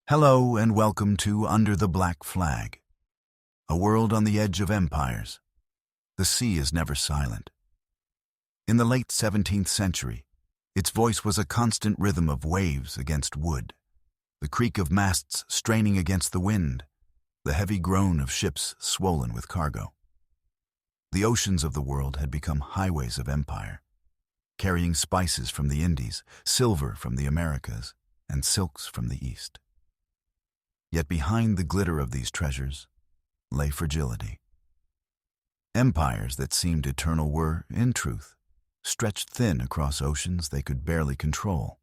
Hello and welcome to Under the Black Flag, a world on the edge of empires. The sea is never silent. In the late 17th century, its voice was a constant rhythm of waves against wood, the creak of masts straining against the wind, the heavy groan of ships swollen with cargo. The oceans of the world had become highways of empire, carrying spices from the Indies, silver from the Americas, and silks from the East. Yet behind the glitter of these treasures lay fragility. Empires that seemed eternal were, in truth, stretched thin across oceans they could barely control.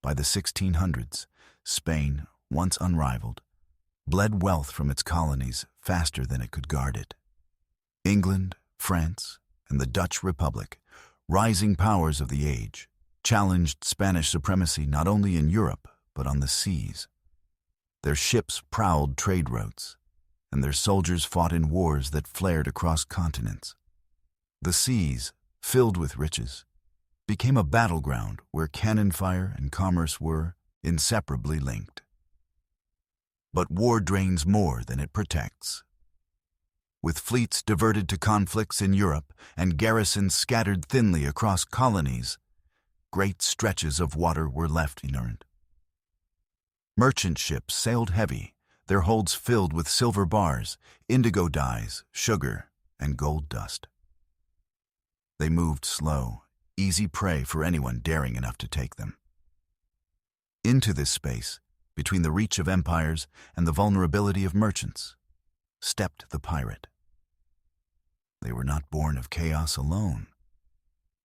By the 1600s, Spain, once unrivaled, bled wealth from its colonies faster than it could guard it. England, France, and the Dutch Republic, rising powers of the age, challenged Spanish supremacy not only in Europe but on the seas. Their ships prowled trade routes, and their soldiers fought in wars that flared across continents. The seas, filled with riches, became a battleground where cannon fire and commerce were inseparably linked. But war drains more than it protects. With fleets diverted to conflicts in Europe and garrisons scattered thinly across colonies, great stretches of water were left inert. Merchant ships sailed heavy, their holds filled with silver bars, indigo dyes, sugar, and gold dust. They moved slow, easy prey for anyone daring enough to take them. Into this space, between the reach of empires and the vulnerability of merchants, stepped the pirate. They were not born of chaos alone.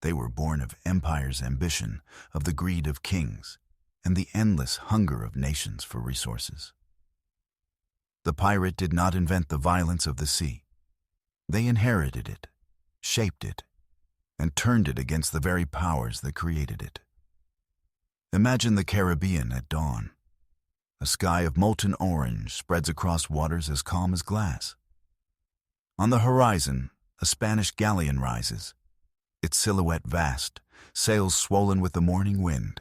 They were born of empire's ambition, of the greed of kings, and the endless hunger of nations for resources. The pirate did not invent the violence of the sea. They inherited it, shaped it, and turned it against the very powers that created it. Imagine the Caribbean at dawn. A sky of molten orange spreads across waters as calm as glass. On the horizon, a Spanish galleon rises, its silhouette vast, sails swollen with the morning wind.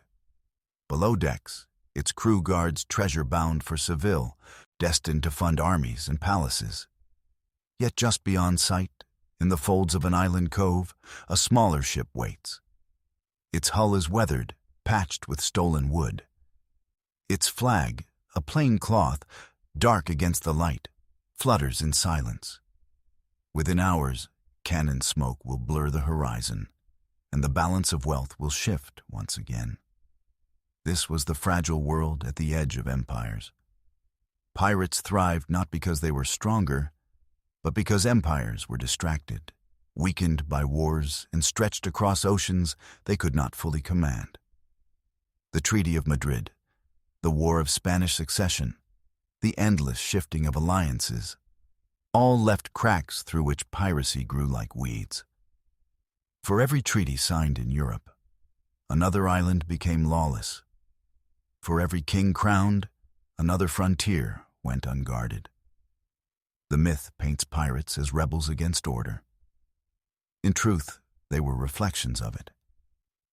Below decks, its crew guards treasure bound for Seville, destined to fund armies and palaces. Yet just beyond sight, in the folds of an island cove, a smaller ship waits. Its hull is weathered, patched with stolen wood. Its flag, a plain cloth, dark against the light, flutters in silence. Within hours, cannon smoke will blur the horizon, and the balance of wealth will shift once again. This was the fragile world at the edge of empires. Pirates thrived not because they were stronger, but because empires were distracted, weakened by wars, and stretched across oceans they could not fully command. The Treaty of Madrid, the War of Spanish Succession, the endless shifting of alliances, all left cracks through which piracy grew like weeds. For every treaty signed in Europe, another island became lawless. For every king crowned, another frontier went unguarded. The myth paints pirates as rebels against order. In truth, they were reflections of it.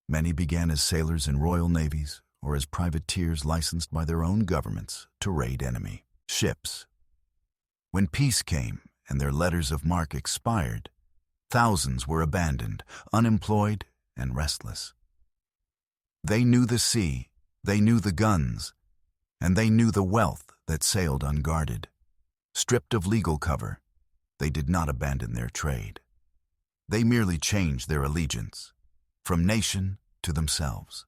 Many began as sailors in royal navies or as privateers licensed by their own governments to raid enemy ships. When peace came and their letters of marque expired, thousands were abandoned, unemployed, and restless. They knew the sea, they knew the guns, and they knew the wealth that sailed unguarded. Stripped of legal cover, they did not abandon their trade. They merely changed their allegiance, from nation to themselves.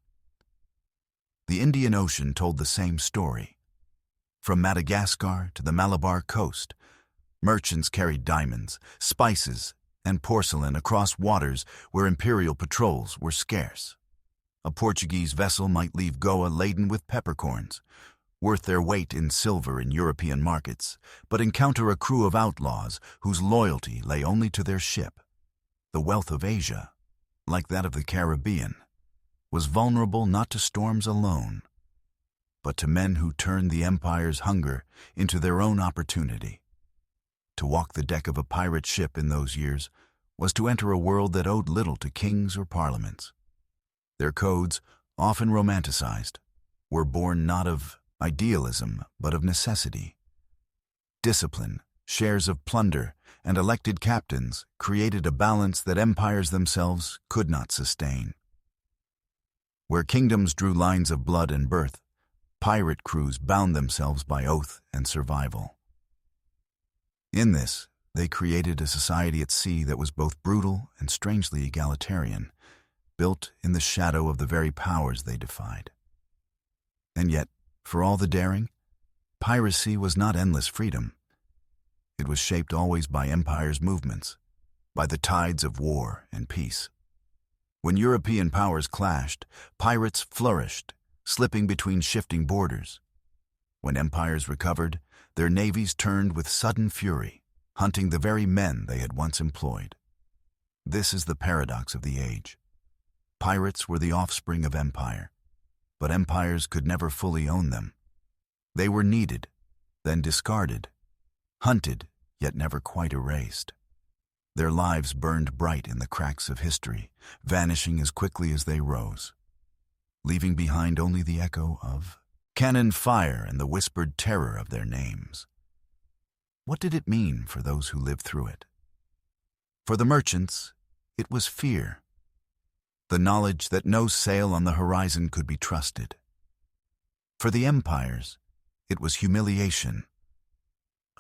The Indian Ocean told the same story. From Madagascar to the Malabar coast, merchants carried diamonds, spices, and porcelain across waters where imperial patrols were scarce. A Portuguese vessel might leave Goa laden with peppercorns, worth their weight in silver in European markets, but encounter a crew of outlaws whose loyalty lay only to their ship. The wealth of Asia, like that of the Caribbean, was vulnerable not to storms alone, but to men who turned the empire's hunger into their own opportunity. To walk the deck of a pirate ship in those years was to enter a world that owed little to kings or parliaments. Their codes, often romanticized, were born not of idealism, but of necessity. Discipline, shares of plunder, and elected captains created a balance that empires themselves could not sustain. Where kingdoms drew lines of blood and birth, pirate crews bound themselves by oath and survival. In this, they created a society at sea that was both brutal and strangely egalitarian, built in the shadow of the very powers they defied. And yet, for all the daring, piracy was not endless freedom. It was shaped always by empires' movements, by the tides of war and peace. When European powers clashed, pirates flourished, slipping between shifting borders. When empires recovered, their navies turned with sudden fury, hunting the very men they had once employed. This is the paradox of the age. Pirates were the offspring of empire, but empires could never fully own them. They were needed, then discarded, hunted, yet never quite erased. Their lives burned bright in the cracks of history, vanishing as quickly as they rose, leaving behind only the echo of cannon fire and the whispered terror of their names. What did it mean for those who lived through it? For the merchants, it was fear, the knowledge that no sail on the horizon could be trusted. For the empires, it was humiliation,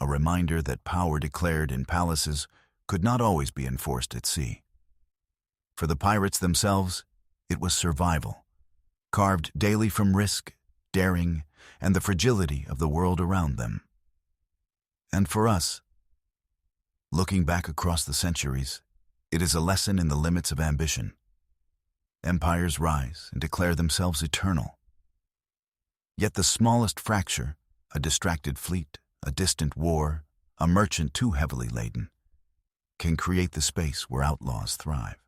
a reminder that power declared in palaces could not always be enforced at sea. For the pirates themselves, it was survival, carved daily from risk, daring, and the fragility of the world around them. And for us, looking back across the centuries, it is a lesson in the limits of ambition. Empires rise and declare themselves eternal. Yet the smallest fracture, a distracted fleet, a distant war, a merchant too heavily laden, can create the space where outlaws thrive.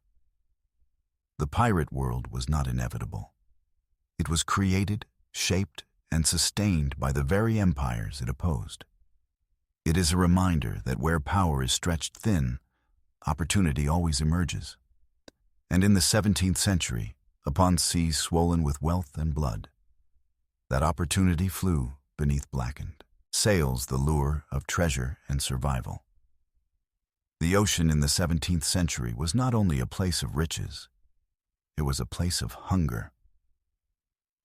The pirate world was not inevitable. It was created, shaped, and sustained by the very empires it opposed. It is a reminder that where power is stretched thin, opportunity always emerges. And in the 17th century, upon seas swollen with wealth and blood, that opportunity flew beneath blackened sails the lure of treasure and survival. The ocean in the 17th century was not only a place of riches, it was a place of hunger.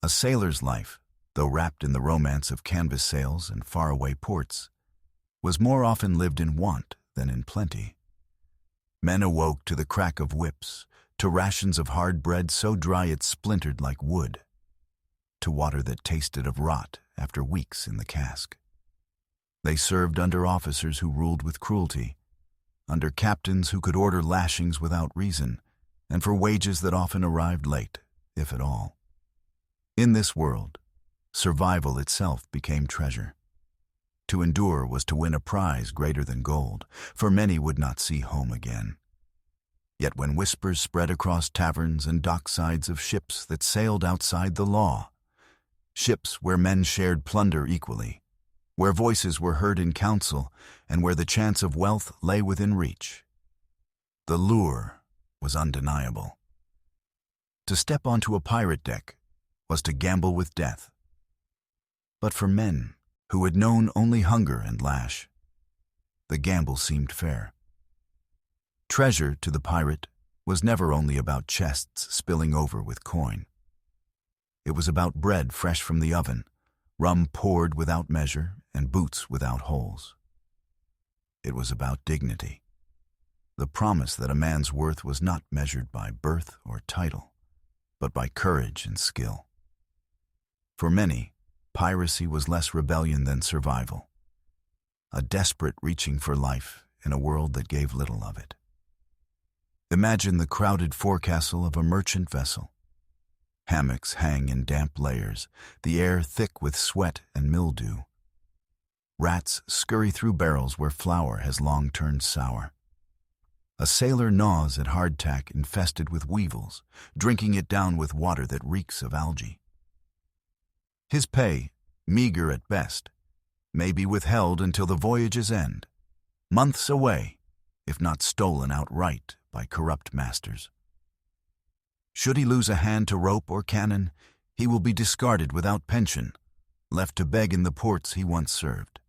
A sailor's life, though wrapped in the romance of canvas sails and faraway ports, was more often lived in want than in plenty. Men awoke to the crack of whips, to rations of hard bread so dry it splintered like wood, to water that tasted of rot after weeks in the cask. They served under officers who ruled with cruelty, under captains who could order lashings without reason, and for wages that often arrived late, if at all. In this world, survival itself became treasure. To endure was to win a prize greater than gold, for many would not see home again. Yet when whispers spread across taverns and docksides of ships that sailed outside the law, ships where men shared plunder equally, where voices were heard in council, and where the chance of wealth lay within reach, the lure was undeniable. To step onto a pirate deck was to gamble with death. But for men who had known only hunger and lash, the gamble seemed fair. Treasure to the pirate was never only about chests spilling over with coin. It was about bread fresh from the oven, rum poured without measure, and boots without holes. It was about dignity, the promise that a man's worth was not measured by birth or title, but by courage and skill. For many, piracy was less rebellion than survival, a desperate reaching for life in a world that gave little of it. Imagine the crowded forecastle of a merchant vessel. Hammocks hang in damp layers, the air thick with sweat and mildew. Rats scurry through barrels where flour has long turned sour. A sailor gnaws at hardtack infested with weevils, drinking it down with water that reeks of algae. His pay, meager at best, may be withheld until the voyage's end, months away, if not stolen outright by corrupt masters. Should he lose a hand to rope or cannon, he will be discarded without pension, left to beg in the ports he once served.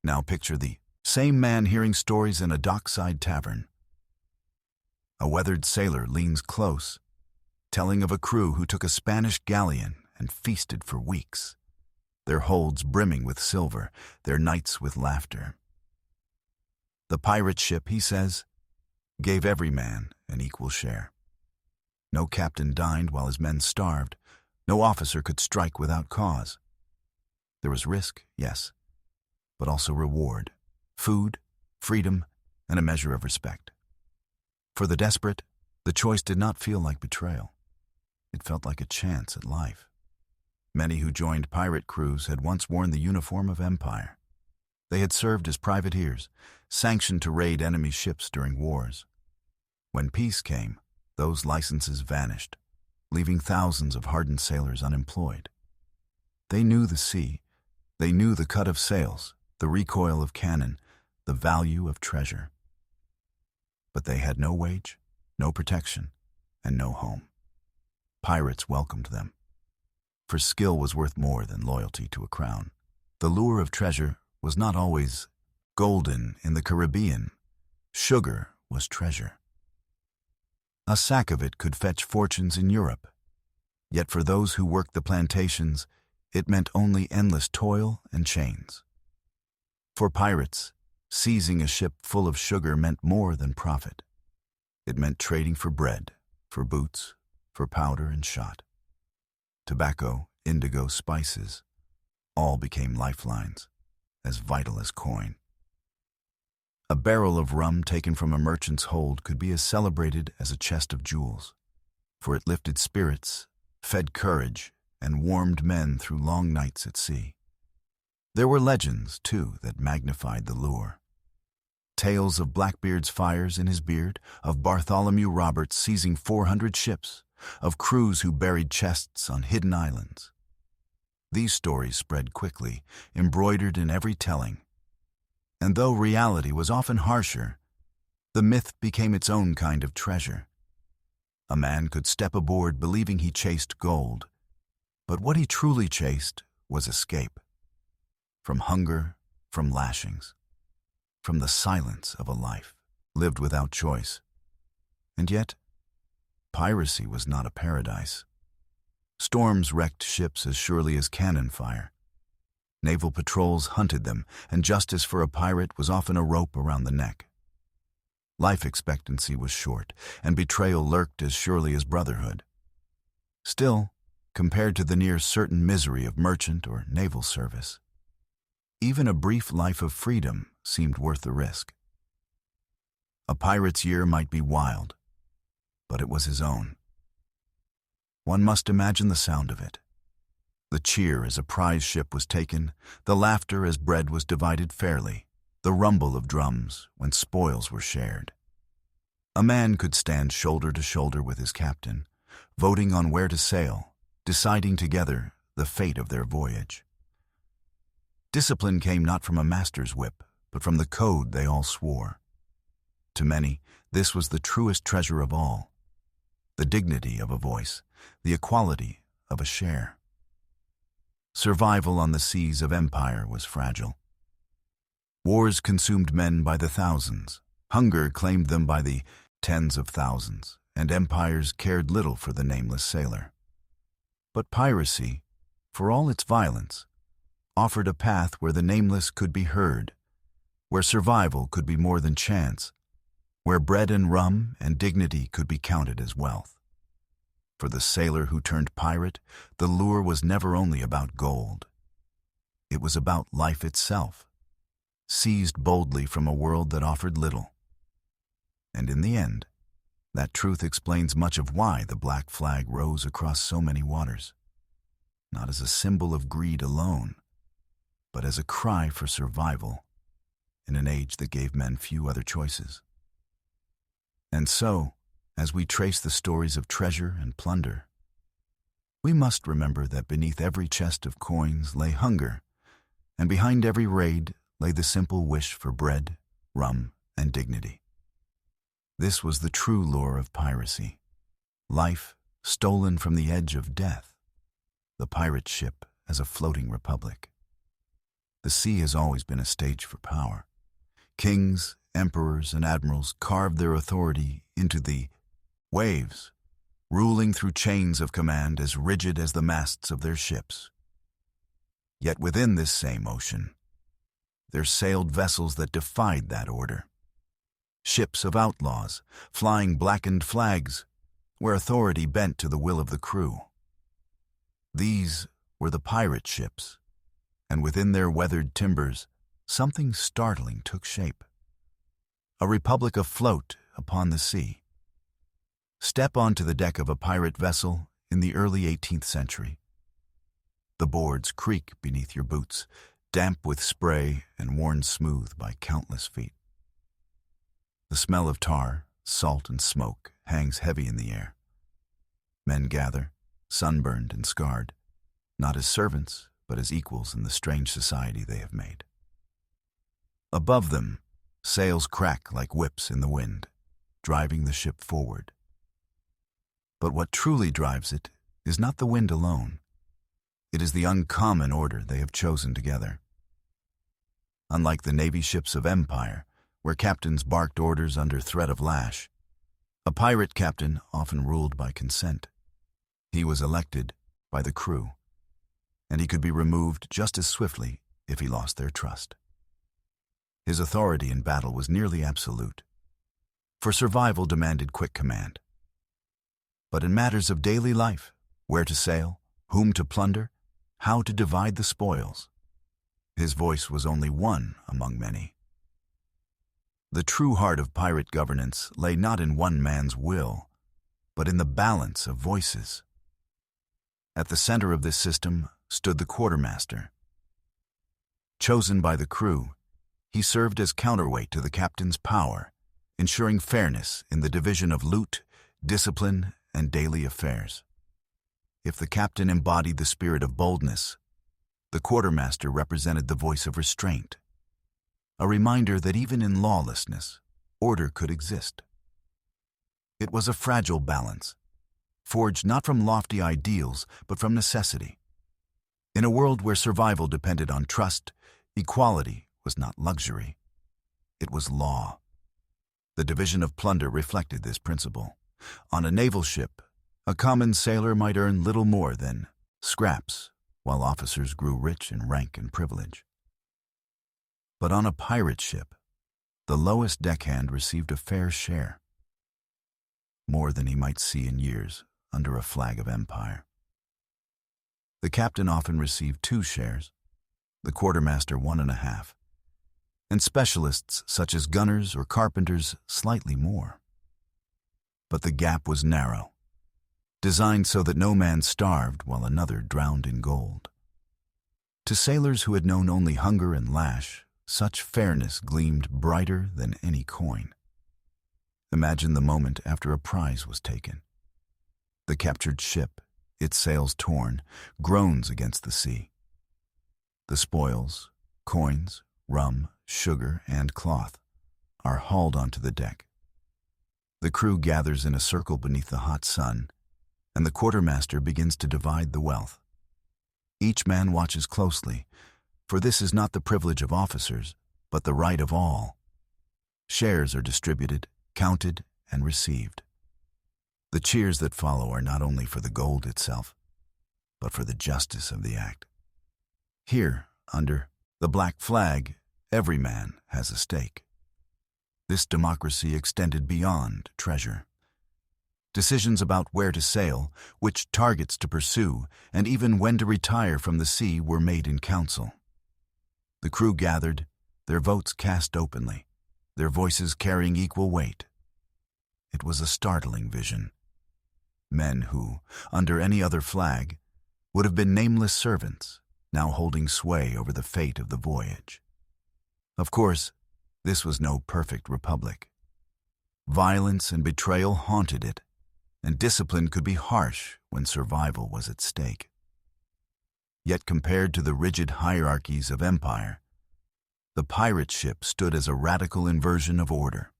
Now picture the same man hearing stories in a dockside tavern. A weathered sailor leans close, telling of a crew who took a Spanish galleon and feasted for weeks, their holds brimming with silver, their nights with laughter. The pirate ship, he says, gave every man an equal share. No captain dined while his men starved. No officer could strike without cause. There was risk, yes, but also reward, food, freedom, and a measure of respect. For the desperate, the choice did not feel like betrayal. It felt like a chance at life. Many who joined pirate crews had once worn the uniform of empire. They had served as privateers, sanctioned to raid enemy ships during wars. When peace came, those licenses vanished, leaving thousands of hardened sailors unemployed. They knew the sea. They knew the cut of sails, the recoil of cannon, the value of treasure. But they had no wage, no protection, and no home. Pirates welcomed them, for skill was worth more than loyalty to a crown. The lure of treasure was not always golden in the Caribbean. Sugar was treasure. A sack of it could fetch fortunes in Europe. Yet for those who worked the plantations, it meant only endless toil and chains. For pirates, seizing a ship full of sugar meant more than profit. It meant trading for bread, for boots, for powder and shot. Tobacco, indigo, spices, all became lifelines, as vital as coin. A barrel of rum taken from a merchant's hold could be as celebrated as a chest of jewels, for it lifted spirits, fed courage, and warmed men through long nights at sea. There were legends, too, that magnified the lure. Tales of Blackbeard's fires in his beard, of Bartholomew Roberts seizing 400 ships, of crews who buried chests on hidden islands. These stories spread quickly, embroidered in every telling. And though reality was often harsher, the myth became its own kind of treasure. A man could step aboard believing he chased gold, but what he truly chased was escape. From hunger, from lashings, from the silence of a life lived without choice. And yet, piracy was not a paradise. Storms wrecked ships as surely as cannon fire. Naval patrols hunted them, and justice for a pirate was often a rope around the neck. Life expectancy was short, and betrayal lurked as surely as brotherhood. Still, compared to the near-certain misery of merchant or naval service, even a brief life of freedom seemed worth the risk. A pirate's year might be wild, but it was his own. One must imagine the sound of it. The cheer as a prize ship was taken, the laughter as bread was divided fairly, the rumble of drums when spoils were shared. A man could stand shoulder to shoulder with his captain, voting on where to sail, deciding together the fate of their voyage. Discipline came not from a master's whip, but from the code they all swore. To many, this was the truest treasure of all, the dignity of a voice, the equality of a share. Survival on the seas of empire was fragile. Wars consumed men by the thousands, hunger claimed them by the tens of thousands, and empires cared little for the nameless sailor. But piracy, for all its violence, offered a path where the nameless could be heard, where survival could be more than chance, where bread and rum and dignity could be counted as wealth. For the sailor who turned pirate, the lure was never only about gold. It was about life itself, seized boldly from a world that offered little. And in the end, that truth explains much of why the black flag rose across so many waters, not as a symbol of greed alone, but as a cry for survival in an age that gave men few other choices. And so, as we trace the stories of treasure and plunder, we must remember that beneath every chest of coins lay hunger, and behind every raid lay the simple wish for bread, rum, and dignity. This was the true lure of piracy, life stolen from the edge of death, the pirate ship as a floating republic. The sea has always been a stage for power. Kings, emperors, and admirals carved their authority into the waves, ruling through chains of command as rigid as the masts of their ships. Yet within this same ocean, there sailed vessels that defied that order. Ships of outlaws, flying blackened flags, where authority bent to the will of the crew. These were the pirate ships, and within their weathered timbers, something startling took shape. A republic afloat upon the sea. Step onto the deck of a pirate vessel in the early 18th century. The boards creak beneath your boots, damp with spray and worn smooth by countless feet. The smell of tar, salt, and smoke hangs heavy in the air. Men gather, sunburned and scarred, not as servants, but as equals in the strange society they have made. Above them, sails crack like whips in the wind, driving the ship forward. But what truly drives it is not the wind alone. It is the uncommon order they have chosen together. Unlike the navy ships of empire, where captains barked orders under threat of lash, a pirate captain often ruled by consent. He was elected by the crew, and he could be removed just as swiftly if he lost their trust. His authority in battle was nearly absolute, for survival demanded quick command. But in matters of daily life, where to sail, whom to plunder, how to divide the spoils, his voice was only one among many. The true heart of pirate governance lay not in one man's will, but in the balance of voices. At the center of this system stood the quartermaster. Chosen by the crew, he served as counterweight to the captain's power, ensuring fairness in the division of loot, discipline, and daily affairs. If the captain embodied the spirit of boldness, the quartermaster represented the voice of restraint, a reminder that even in lawlessness, order could exist. It was a fragile balance, forged not from lofty ideals, but from necessity. In a world where survival depended on trust, equality was not luxury. It was law. The division of plunder reflected this principle. On a naval ship, a common sailor might earn little more than scraps, while officers grew rich in rank and privilege. But on a pirate ship, the lowest deckhand received a fair share, more than he might see in years under a flag of empire. The captain often received 2 shares, the quartermaster 1.5, and specialists such as gunners or carpenters slightly more. But the gap was narrow, designed so that no man starved while another drowned in gold. To sailors who had known only hunger and lash, such fairness gleamed brighter than any coin. Imagine the moment after a prize was taken. The captured ship, its sails torn, groans against the sea. The spoils, coins, rum, sugar, and cloth are hauled onto the deck. The crew gathers in a circle beneath the hot sun, and the quartermaster begins to divide the wealth. Each man watches closely, for this is not the privilege of officers, but the right of all. Shares are distributed, counted, and received. The cheers that follow are not only for the gold itself, but for the justice of the act. Here, under the black flag, every man has a stake. This democracy extended beyond treasure. Decisions about where to sail, which targets to pursue, and even when to retire from the sea were made in council. The crew gathered, their votes cast openly, their voices carrying equal weight. It was a startling vision. Men who, under any other flag, would have been nameless servants, now holding sway over the fate of the voyage. Of course, this was no perfect republic. Violence and betrayal haunted it, and discipline could be harsh when survival was at stake. Yet compared to the rigid hierarchies of empire, the pirate ship stood as a radical inversion of order.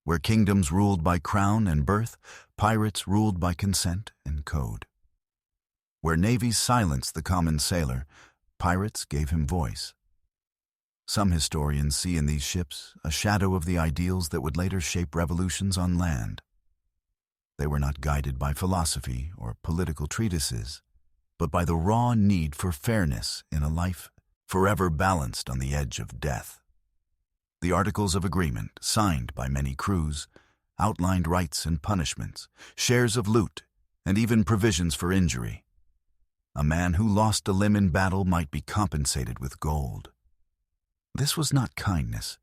Where kingdoms ruled by crown and birth, pirates ruled by consent and code. Where navies silenced the common sailor, pirates gave him voice. Some historians see in these ships a shadow of the ideals that would later shape revolutions on land. They were not guided by philosophy or political treatises, but by the raw need for fairness in a life forever balanced on the edge of death. The Articles of Agreement, signed by many crews, outlined rights and punishments, shares of loot, and even provisions for injury. A man who lost a limb in battle might be compensated with gold. This was not kindness.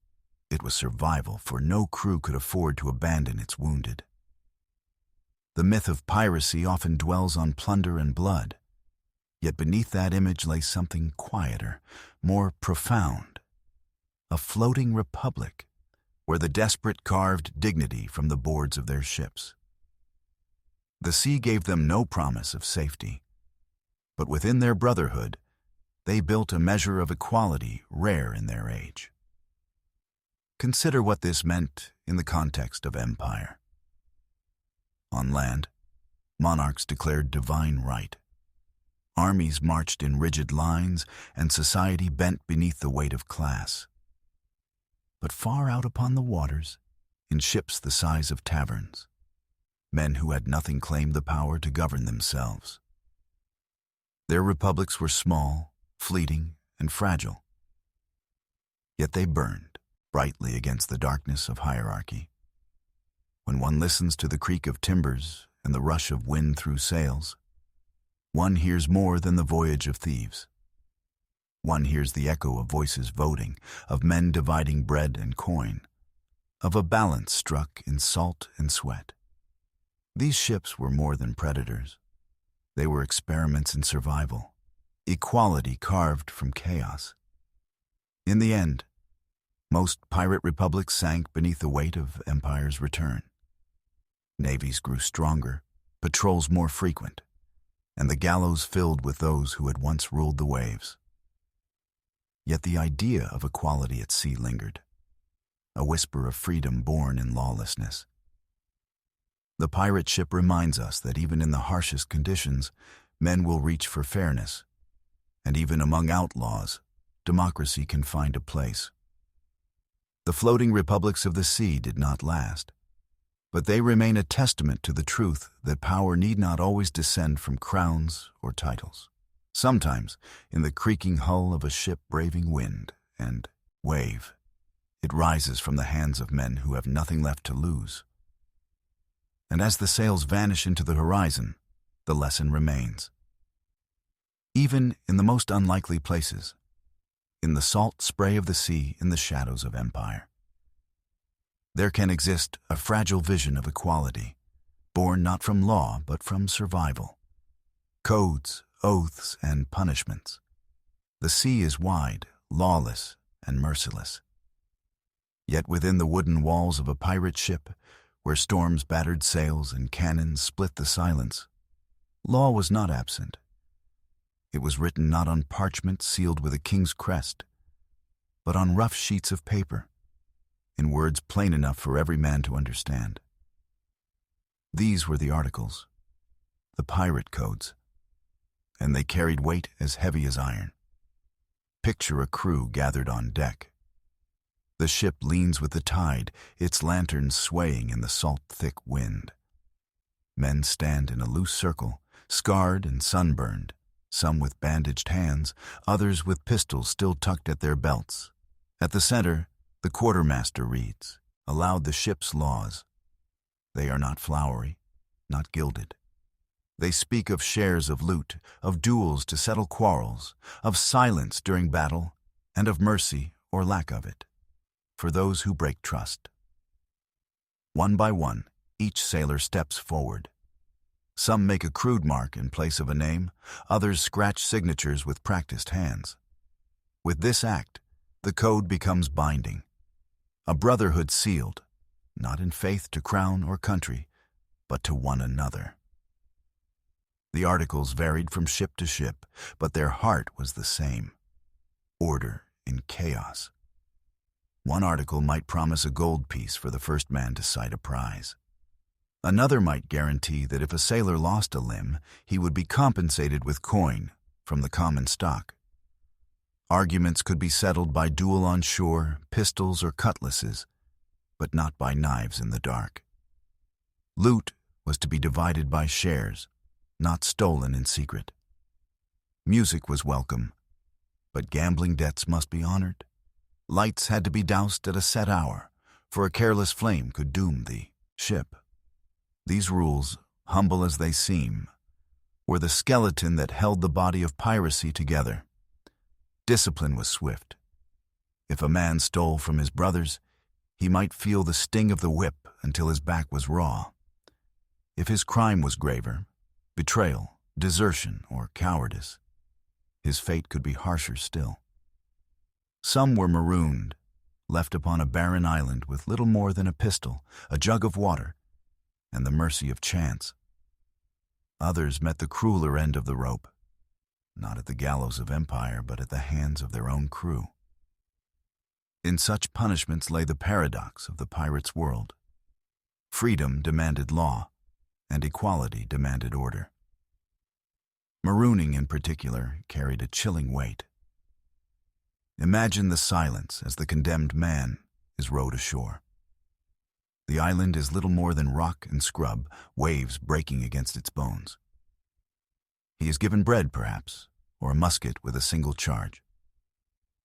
It was survival, for no crew could afford to abandon its wounded. The myth of piracy often dwells on plunder and blood, yet beneath that image lay something quieter, more profound. A floating republic, where the desperate carved dignity from the boards of their ships. The sea gave them no promise of safety, but within their brotherhood, they built a measure of equality rare in their age. Consider what this meant in the context of empire. On land, monarchs declared divine right. Armies marched in rigid lines, and society bent beneath the weight of class. But far out upon the waters, in ships the size of taverns, men who had nothing claimed the power to govern themselves. Their republics were small, fleeting, and fragile. Yet they burned brightly against the darkness of hierarchy. When one listens to the creak of timbers and the rush of wind through sails, one hears more than the voyage of thieves. One hears the echo of voices voting, of men dividing bread and coin, of a balance struck in salt and sweat. These ships were more than predators. They were experiments in survival, equality carved from chaos. In the end, most pirate republics sank beneath the weight of empire's return. Navies grew stronger, patrols more frequent, and the gallows filled with those who had once ruled the waves. Yet the idea of equality at sea lingered, a whisper of freedom born in lawlessness. The pirate ship reminds us that even in the harshest conditions, men will reach for fairness, and even among outlaws, democracy can find a place. The floating republics of the sea did not last, but they remain a testament to the truth that power need not always descend from crowns or titles. Sometimes, in the creaking hull of a ship braving wind and wave, it rises from the hands of men who have nothing left to lose. And as the sails vanish into the horizon, the lesson remains. Even in the most unlikely places, in the salt spray of the sea, in the shadows of empire, there can exist a fragile vision of equality, born not from law but from survival. Codes, oaths, and punishments. The sea is wide, lawless, and merciless. Yet within the wooden walls of a pirate ship, where storms battered sails and cannons split the silence, law was not absent. It was written not on parchment sealed with a king's crest, but on rough sheets of paper, in words plain enough for every man to understand. These were the articles, the pirate codes, and they carried weight as heavy as iron. Picture a crew gathered on deck. The ship leans with the tide, its lanterns swaying in the salt-thick wind. Men stand in a loose circle, scarred and sunburned, some with bandaged hands, others with pistols still tucked at their belts. At the center, the quartermaster reads, aloud, the ship's laws. They are not flowery, not gilded. They speak of shares of loot, of duels to settle quarrels, of silence during battle, and of mercy or lack of it for those who break trust. One by one, each sailor steps forward. Some make a crude mark in place of a name, others scratch signatures with practiced hands. With this act, the code becomes binding, a brotherhood sealed, not in faith to crown or country, but to one another. The articles varied from ship to ship, but their heart was the same: order in chaos. One article might promise a gold piece for the first man to sight a prize. Another might guarantee that if a sailor lost a limb, he would be compensated with coin from the common stock. Arguments could be settled by duel on shore, pistols or cutlasses, but not by knives in the dark. Loot was to be divided by shares, not stolen in secret. Music was welcome, but gambling debts must be honored. Lights had to be doused at a set hour, for a careless flame could doom the ship. These rules, humble as they seem, were the skeleton that held the body of piracy together. Discipline was swift. If a man stole from his brothers, he might feel the sting of the whip until his back was raw. If his crime was graver, betrayal, desertion, or cowardice, his fate could be harsher still. Some were marooned, left upon a barren island with little more than a pistol, a jug of water, and the mercy of chance. Others met the crueler end of the rope, not at the gallows of empire, but at the hands of their own crew. In such punishments lay the paradox of the pirate's world. Freedom demanded law, and equality demanded order. Marooning, in particular, carried a chilling weight. Imagine the silence as the condemned man is rowed ashore. The island is little more than rock and scrub, waves breaking against its bones. He is given bread, perhaps, or a musket with a single charge.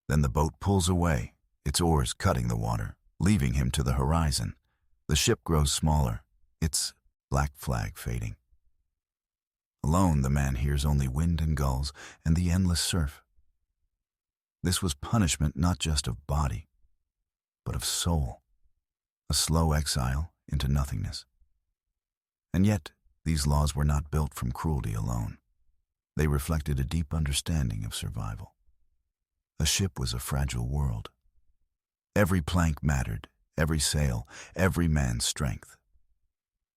Then the boat pulls away, its oars cutting the water, leaving him to the horizon. The ship grows smaller, its black flag fading. Alone, the man hears only wind and gulls and the endless surf. This was punishment not just of body, but of soul, a slow exile into nothingness. And yet, these laws were not built from cruelty alone. They reflected a deep understanding of survival. A ship was a fragile world. Every plank mattered, every sail, every man's strength.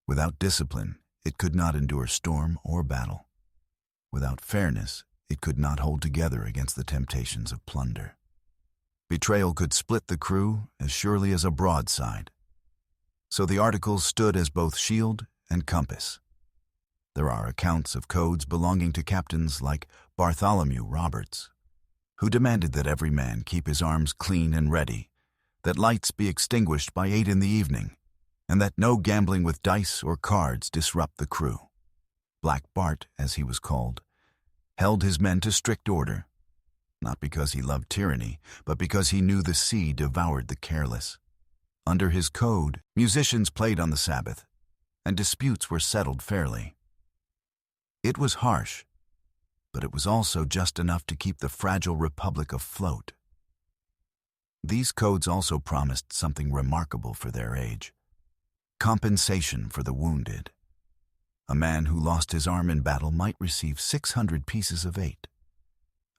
Without discipline, it could not endure storm or battle. Without fairness, it could not hold together against the temptations of plunder. Betrayal could split the crew as surely as a broadside. So the articles stood as both shield and compass. There are accounts of codes belonging to captains like Bartholomew Roberts, who demanded that every man keep his arms clean and ready, that lights be extinguished by 8 in the evening, and that no gambling with dice or cards disrupt the crew. Black Bart, as he was called, held his men to strict order, not because he loved tyranny, but because he knew the sea devoured the careless. Under his code, musicians played on the Sabbath, and disputes were settled fairly. It was harsh, but it was also just enough to keep the fragile republic afloat. These codes also promised something remarkable for their age: compensation for the wounded. A man who lost his arm in battle might receive 600 pieces of 8.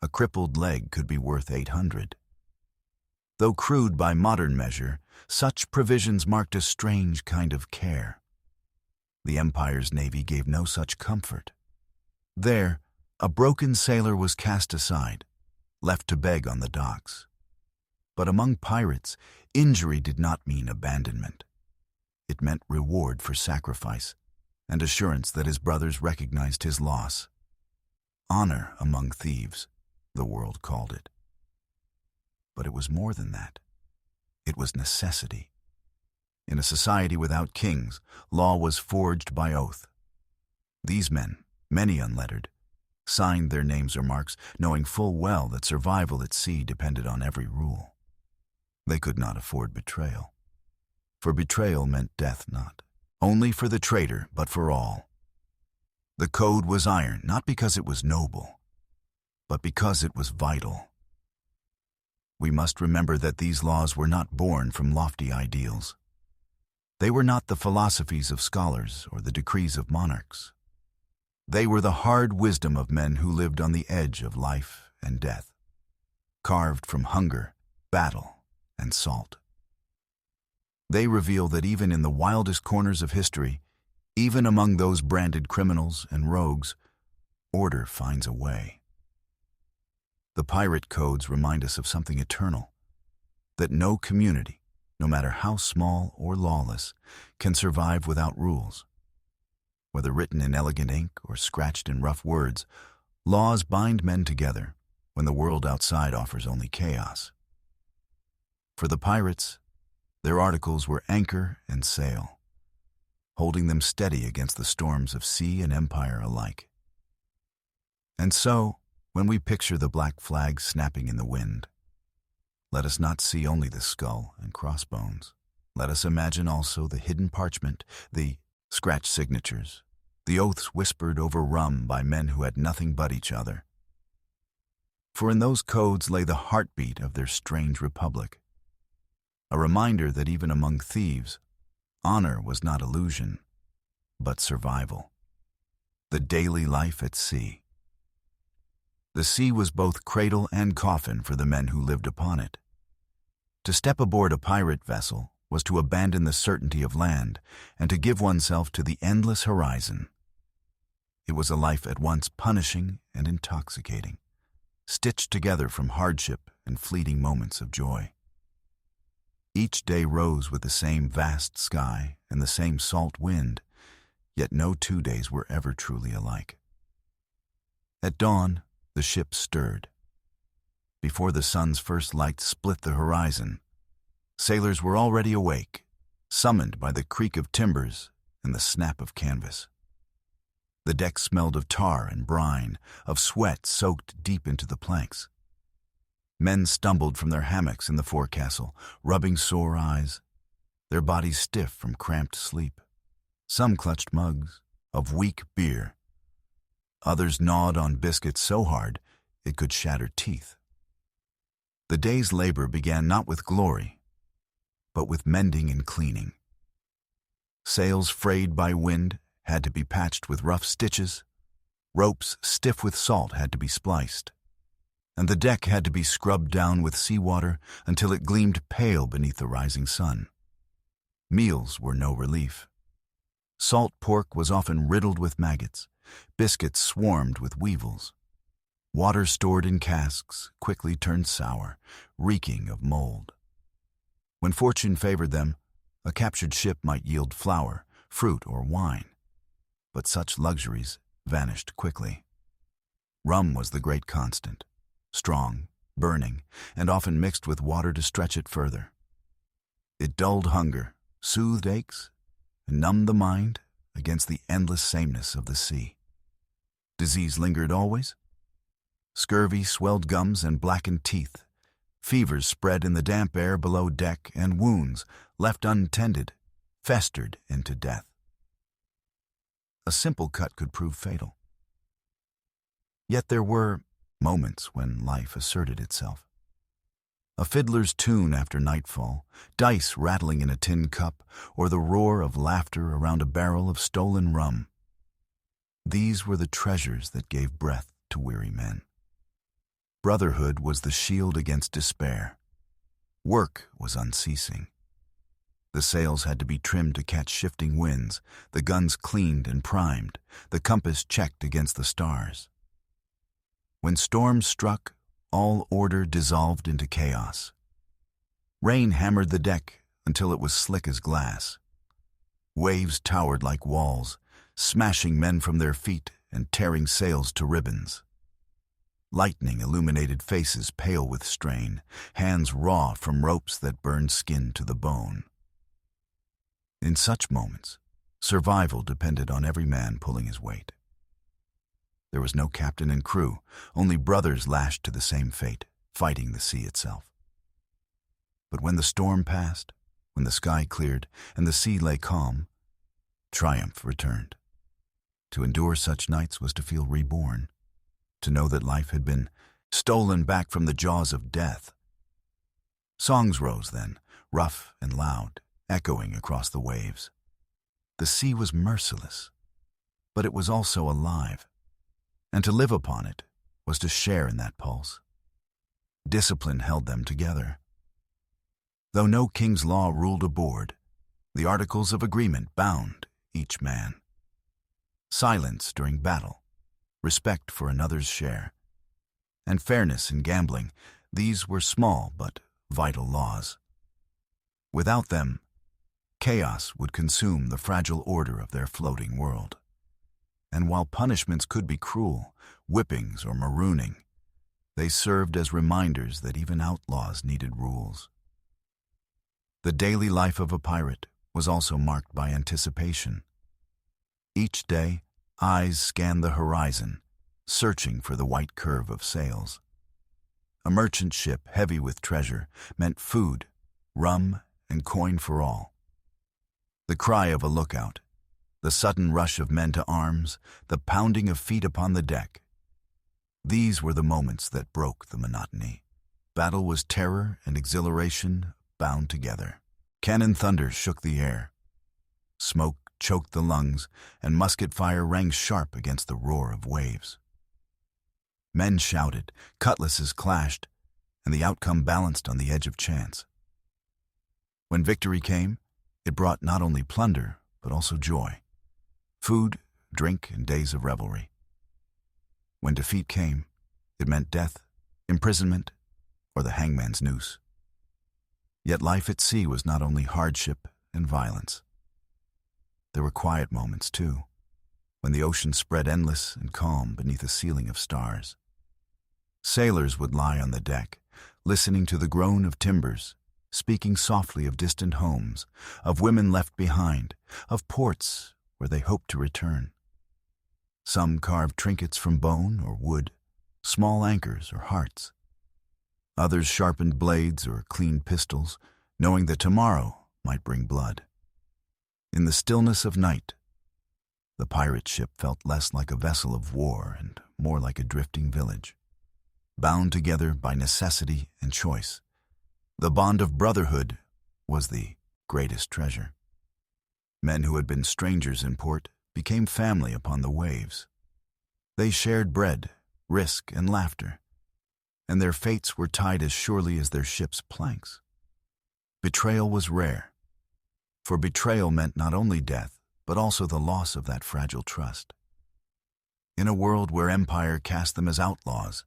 A crippled leg could be worth 800. Though crude by modern measure, such provisions marked a strange kind of care. The Empire's navy gave no such comfort. There, a broken sailor was cast aside, left to beg on the docks. But among pirates, injury did not mean abandonment. It meant reward for sacrifice, and assurance that his brothers recognized his loss. Honor among thieves, the world called it. But it was more than that. It was necessity. In a society without kings, law was forged by oath. These men, many unlettered, signed their names or marks, knowing full well that survival at sea depended on every rule. They could not afford betrayal, for betrayal meant death not only for the traitor, but for all. The code was iron, not because it was noble, but because it was vital. We must remember that these laws were not born from lofty ideals. They were not the philosophies of scholars or the decrees of monarchs. They were the hard wisdom of men who lived on the edge of life and death, carved from hunger, battle, and salt. They reveal that even in the wildest corners of history, even among those branded criminals and rogues, order finds a way. The pirate codes remind us of something eternal, that no community, no matter how small or lawless, can survive without rules. whether written in elegant ink or scratched in rough words, laws bind men together when the world outside offers only chaos. For the pirates, their articles were anchor and sail, holding them steady against the storms of sea and empire alike. And so, when we picture the black flag snapping in the wind, let us not see only the skull and crossbones. Let us imagine also the hidden parchment, the scratched signatures, the oaths whispered over rum by men who had nothing but each other. For in those codes lay the heartbeat of their strange republic, a reminder that even among thieves, honor was not illusion, but survival. The daily life at sea. The sea was both cradle and coffin for the men who lived upon it. To step aboard a pirate vessel was to abandon the certainty of land and to give oneself to the endless horizon. It was a life at once punishing and intoxicating, stitched together from hardship and fleeting moments of joy. Each day rose with the same vast sky and the same salt wind, yet no 2 days were ever truly alike. At dawn, the ship stirred. Before the sun's first light split the horizon, sailors were already awake, summoned by the creak of timbers and the snap of canvas. The deck smelled of tar and brine, of sweat soaked deep into the planks. Men stumbled from their hammocks in the forecastle, rubbing sore eyes, their bodies stiff from cramped sleep. Some clutched mugs of weak beer. Others gnawed on biscuits so hard it could shatter teeth. The day's labor began not with glory, but with mending and cleaning. Sails frayed by wind had to be patched with rough stitches, ropes stiff with salt had to be spliced, and the deck had to be scrubbed down with seawater until it gleamed pale beneath the rising sun. Meals were no relief. Salt pork was often riddled with maggots, biscuits swarmed with weevils. Water stored in casks quickly turned sour, reeking of mold. When fortune favored them, a captured ship might yield flour, fruit, or wine, but such luxuries vanished quickly. Rum was the great constant, strong, burning, and often mixed with water to stretch it further. It dulled hunger, soothed aches, and numbed the mind against the endless sameness of the sea. Disease lingered always. Scurvy swelled gums and blackened teeth. Fevers spread in the damp air below deck, and wounds, left untended, festered into death. A simple cut could prove fatal. Yet there were moments when life asserted itself. A fiddler's tune after nightfall, dice rattling in a tin cup, or the roar of laughter around a barrel of stolen rum. These were the treasures that gave breath to weary men. Brotherhood was the shield against despair. Work was unceasing. The sails had to be trimmed to catch shifting winds, the guns cleaned and primed, the compass checked against the stars. When storms struck, all order dissolved into chaos. Rain hammered the deck until it was slick as glass. Waves towered like walls, smashing men from their feet and tearing sails to ribbons. Lightning illuminated faces pale with strain, hands raw from ropes that burned skin to the bone. In such moments, survival depended on every man pulling his weight. There was no captain and crew, only brothers lashed to the same fate, fighting the sea itself. But when the storm passed, when the sky cleared, and the sea lay calm, triumph returned. To endure such nights was to feel reborn, to know that life had been stolen back from the jaws of death. Songs rose then, rough and loud, echoing across the waves. The sea was merciless, but it was also alive, and to live upon it was to share in that pulse. Discipline held them together. Though no king's law ruled aboard, the articles of agreement bound each man. Silence during battle, respect for another's share, and fairness in gambling, these were small but vital laws. Without them, chaos would consume the fragile order of their floating world. And while punishments could be cruel, whippings or marooning, they served as reminders that even outlaws needed rules. The daily life of a pirate was also marked by anticipation. Each day, eyes scanned the horizon, searching for the white curve of sails. A merchant ship heavy with treasure meant food, rum, and coin for all. The cry of a lookout, the sudden rush of men to arms, the pounding of feet upon the deck. These were the moments that broke the monotony. Battle was terror and exhilaration bound together. Cannon thunder shook the air. Smoke choked the lungs, and musket fire rang sharp against the roar of waves. Men shouted, cutlasses clashed, and the outcome balanced on the edge of chance. When victory came, it brought not only plunder, but also joy. Food, drink, and days of revelry. When defeat came, it meant death, imprisonment, or the hangman's noose. Yet life at sea was not only hardship and violence. There were quiet moments, too, when the ocean spread endless and calm beneath a ceiling of stars. Sailors would lie on the deck, listening to the groan of timbers, speaking softly of distant homes, of women left behind, of ports where they hoped to return. Some carved trinkets from bone or wood, small anchors or hearts. Others sharpened blades or cleaned pistols, knowing that tomorrow might bring blood. In the stillness of night, the pirate ship felt less like a vessel of war and more like a drifting village, bound together by necessity and choice. The bond of brotherhood was the greatest treasure. Men who had been strangers in port became family upon the waves. They shared bread, risk, and laughter, and their fates were tied as surely as their ship's planks. Betrayal was rare, for betrayal meant not only death, but also the loss of that fragile trust. In a world where empire cast them as outlaws,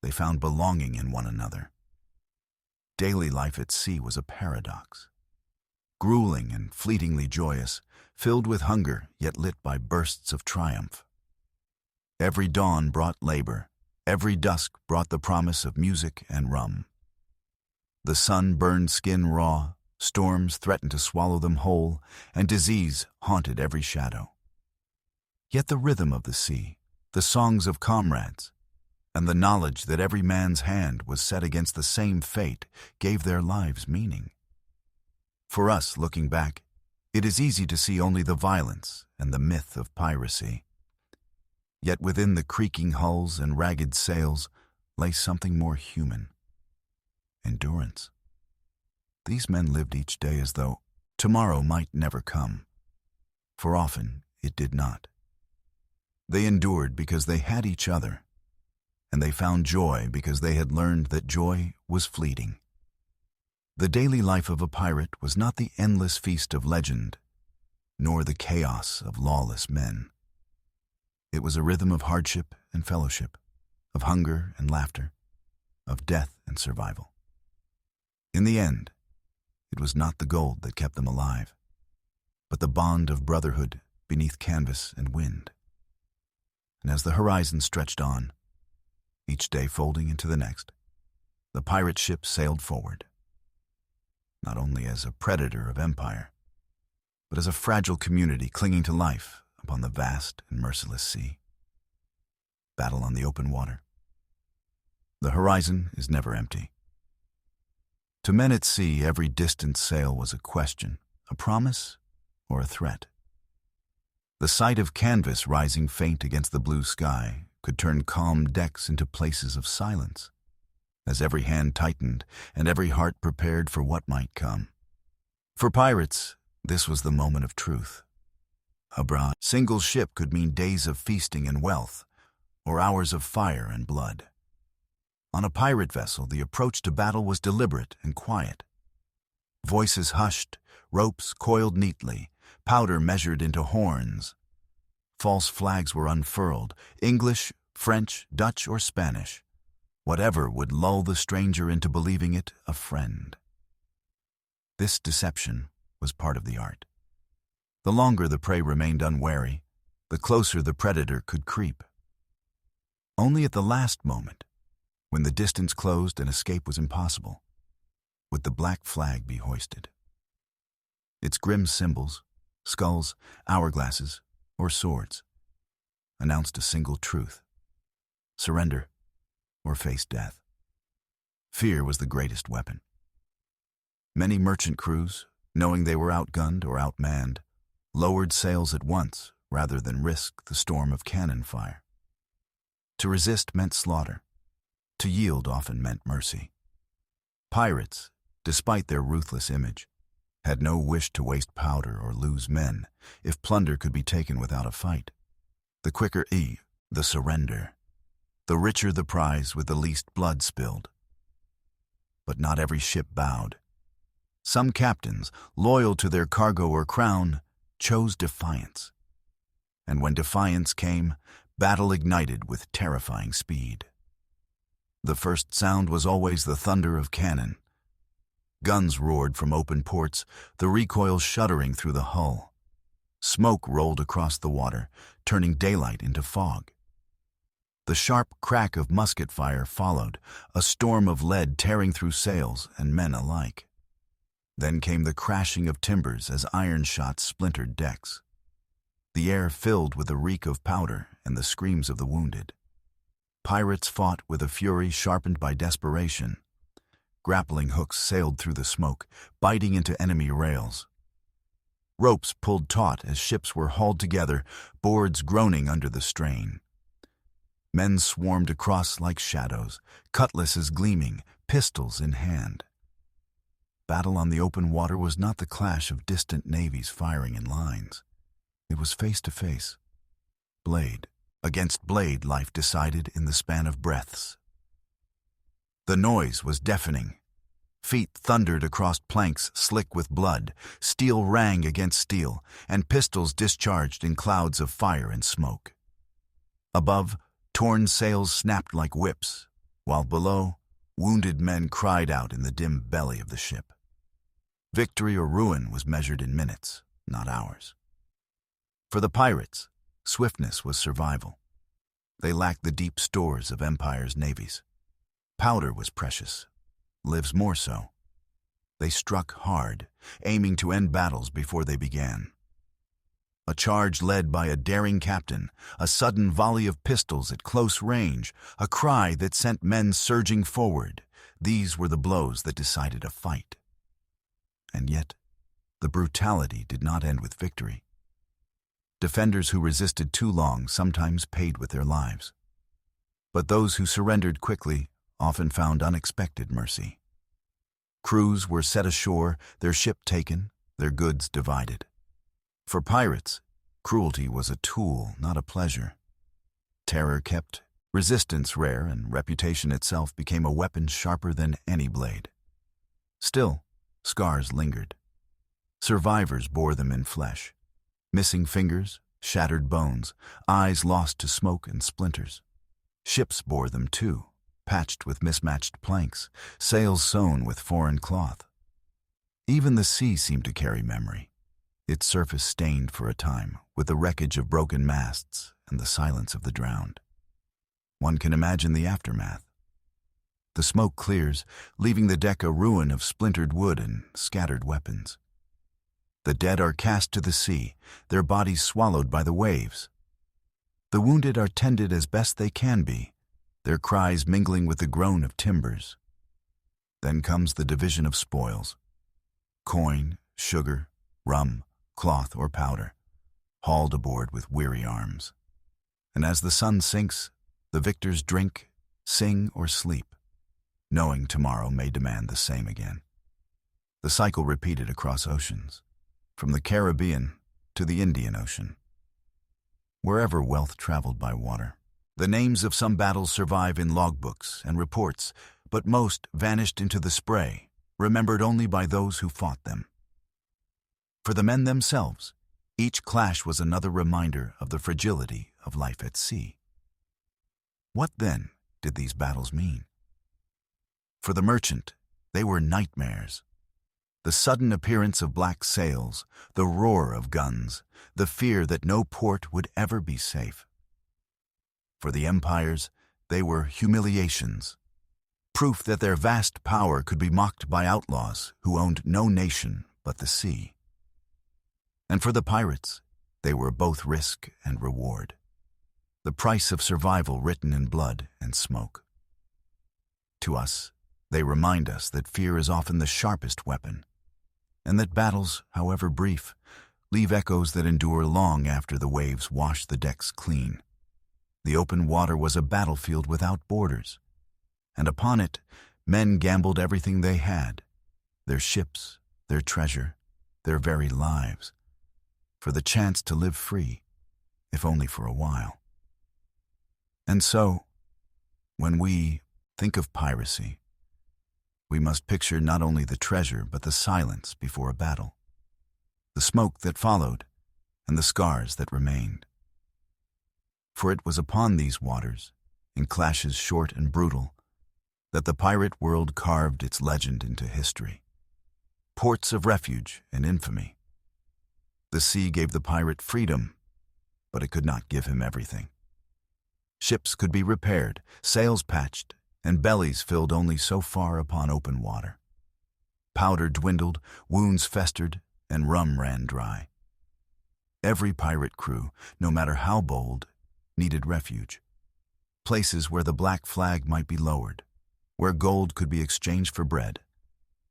they found belonging in one another. Daily life at sea was a paradox. Grueling and fleetingly joyous, filled with hunger yet lit by bursts of triumph. Every dawn brought labor, every dusk brought the promise of music and rum. The sun burned skin raw, storms threatened to swallow them whole, and disease haunted every shadow. Yet the rhythm of the sea, the songs of comrades, and the knowledge that every man's hand was set against the same fate gave their lives meaning. For us, looking back, it is easy to see only the violence and the myth of piracy. Yet within the creaking hulls and ragged sails lay something more human: endurance. These men lived each day as though tomorrow might never come, for often it did not. They endured because they had each other, and they found joy because they had learned that joy was fleeting. The daily life of a pirate was not the endless feast of legend, nor the chaos of lawless men. It was a rhythm of hardship and fellowship, of hunger and laughter, of death and survival. In the end, it was not the gold that kept them alive, but the bond of brotherhood beneath canvas and wind. And as the horizon stretched on, each day folding into the next, the pirate ship sailed forward, not only as a predator of empire, but as a fragile community clinging to life upon the vast and merciless sea. Battle on the open water. The horizon is never empty. To men at sea, every distant sail was a question, a promise, or a threat. The sight of canvas rising faint against the blue sky could turn calm decks into places of silence, as every hand tightened and every heart prepared for what might come. For pirates, this was the moment of truth. Abroad, single ship could mean days of feasting and wealth, or hours of fire and blood. On a pirate vessel, the approach to battle was deliberate and quiet. Voices hushed, ropes coiled neatly, powder measured into horns. False flags were unfurled, English, French, Dutch, or Spanish. Whatever would lull the stranger into believing it a friend. This deception was part of the art. The longer the prey remained unwary, the closer the predator could creep. Only at the last moment, when the distance closed and escape was impossible, would the black flag be hoisted. Its grim symbols, skulls, hourglasses, or swords, announced a single truth: surrender or face death. Fear was the greatest weapon. Many merchant crews, knowing they were outgunned or outmanned, lowered sails at once rather than risk the storm of cannon fire. To resist meant slaughter. To yield often meant mercy. Pirates, despite their ruthless image, had no wish to waste powder or lose men if plunder could be taken without a fight. The quicker the surrender, the richer the prize with the least blood spilled. But not every ship bowed. Some captains, loyal to their cargo or crown, chose defiance. And when defiance came, battle ignited with terrifying speed. The first sound was always the thunder of cannon. Guns roared from open ports, the recoil shuddering through the hull. Smoke rolled across the water, turning daylight into fog. The sharp crack of musket fire followed, a storm of lead tearing through sails and men alike. Then came the crashing of timbers as iron shots splintered decks. The air filled with the reek of powder and the screams of the wounded. Pirates fought with a fury sharpened by desperation. Grappling hooks sailed through the smoke, biting into enemy rails. Ropes pulled taut as ships were hauled together, boards groaning under the strain. Men swarmed across like shadows, cutlasses gleaming, pistols in hand. Battle on the open water was not the clash of distant navies firing in lines. It was face to face. Blade against blade, life decided in the span of breaths. The noise was deafening. Feet thundered across planks slick with blood, steel rang against steel, and pistols discharged in clouds of fire and smoke. Above, torn sails snapped like whips, while below, wounded men cried out in the dim belly of the ship. Victory or ruin was measured in minutes, not hours. For the pirates, swiftness was survival. They lacked the deep stores of Empire's navies. Powder was precious, lives more so. They struck hard, aiming to end battles before they began. A charge led by a daring captain, a sudden volley of pistols at close range, a cry that sent men surging forward. These were the blows that decided a fight. And yet, the brutality did not end with victory. Defenders who resisted too long sometimes paid with their lives. But those who surrendered quickly often found unexpected mercy. Crews were set ashore, their ship taken, their goods divided. For pirates, cruelty was a tool, not a pleasure. Terror kept, resistance rare, and reputation itself became a weapon sharper than any blade. Still, scars lingered. Survivors bore them in flesh. Missing fingers, shattered bones, eyes lost to smoke and splinters. Ships bore them too, patched with mismatched planks, sails sewn with foreign cloth. Even the sea seemed to carry memory, its surface stained for a time with the wreckage of broken masts and the silence of the drowned. One can imagine the aftermath. The smoke clears, leaving the deck a ruin of splintered wood and scattered weapons. The dead are cast to the sea, their bodies swallowed by the waves. The wounded are tended as best they can be, their cries mingling with the groan of timbers. Then comes the division of spoils. Coin, sugar, rum, cloth, or powder, hauled aboard with weary arms. And as the sun sinks, the victors drink, sing, or sleep, knowing tomorrow may demand the same again. The cycle repeated across oceans, from the Caribbean to the Indian Ocean. Wherever wealth traveled by water, the names of some battles survive in logbooks and reports, but most vanished into the spray, remembered only by those who fought them. For the men themselves, each clash was another reminder of the fragility of life at sea. What then did these battles mean? For the merchant, they were nightmares. The sudden appearance of black sails, the roar of guns, the fear that no port would ever be safe. For the empires, they were humiliations, proof that their vast power could be mocked by outlaws who owned no nation but the sea. And for the pirates, they were both risk and reward, the price of survival written in blood and smoke. To us, they remind us that fear is often the sharpest weapon, and that battles, however brief, leave echoes that endure long after the waves wash the decks clean. The open water was a battlefield without borders, and upon it, men gambled everything they had, their ships, their treasure, their very lives, for the chance to live free, if only for a while. And so, when we think of piracy, we must picture not only the treasure but the silence before a battle, the smoke that followed, and the scars that remained. For it was upon these waters, in clashes short and brutal, that the pirate world carved its legend into history. Ports of refuge and infamy. The sea gave the pirate freedom, but it could not give him everything. Ships could be repaired, sails patched, and bellies filled only so far upon open water. Powder dwindled, wounds festered, and rum ran dry. Every pirate crew, no matter how bold, needed refuge. Places where the black flag might be lowered, where gold could be exchanged for bread,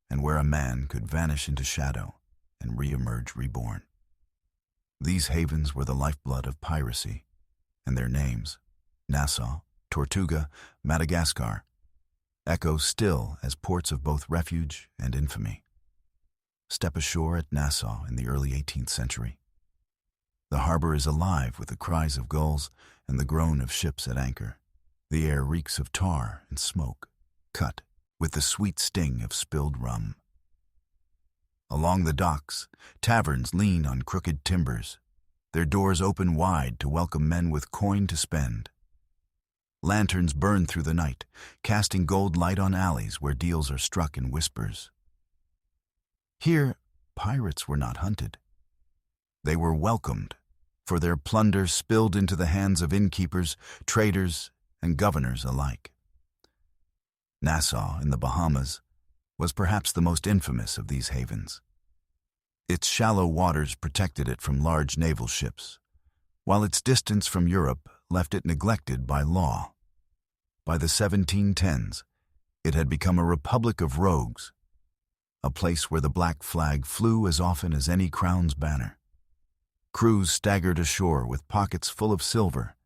and where a man could vanish into shadow and re-emerge reborn. These havens were the lifeblood of piracy, and their names, Nassau, Tortuga, Madagascar, echo still as ports of both refuge and infamy. Step ashore at Nassau in the early 18th century. The harbor is alive with the cries of gulls and the groan of ships at anchor. The air reeks of tar and smoke, cut with the sweet sting of spilled rum. Along the docks, taverns lean on crooked timbers, their doors open wide to welcome men with coin to spend. Lanterns burn through the night, casting gold light on alleys where deals are struck in whispers. Here, pirates were not hunted. They were welcomed, for their plunder spilled into the hands of innkeepers, traders, and governors alike. Nassau, in the Bahamas, was perhaps the most infamous of these havens. Its shallow waters protected it from large naval ships, while its distance from Europe left it neglected by law. By the 1710s, it had become a republic of rogues, a place where the black flag flew as often as any crown's banner. Crews staggered ashore with pockets full of silver,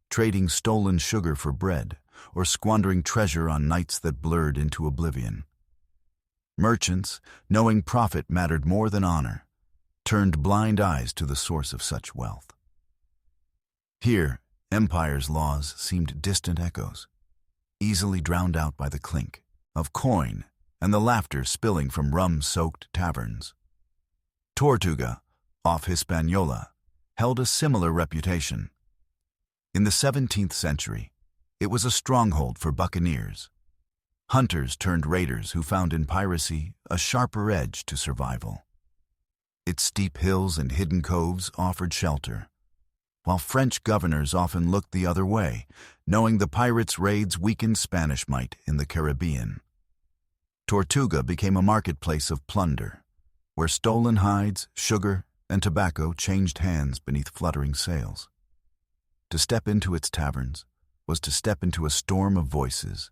trading stolen sugar for bread or squandering treasure on nights that blurred into oblivion. Merchants, knowing profit mattered more than honor, turned blind eyes to the source of such wealth. Here, empire's laws seemed distant echoes, easily drowned out by the clink of coin and the laughter spilling from rum-soaked taverns. Tortuga, off Hispaniola, held a similar reputation. In the 17th century, it was a stronghold for buccaneers. Hunters turned raiders who found in piracy a sharper edge to survival. Its steep hills and hidden coves offered shelter, while French governors often looked the other way, knowing the pirates' raids weakened Spanish might in the Caribbean. Tortuga became a marketplace of plunder, where stolen hides, sugar, and tobacco changed hands beneath fluttering sails. To step into its taverns was to step into a storm of voices,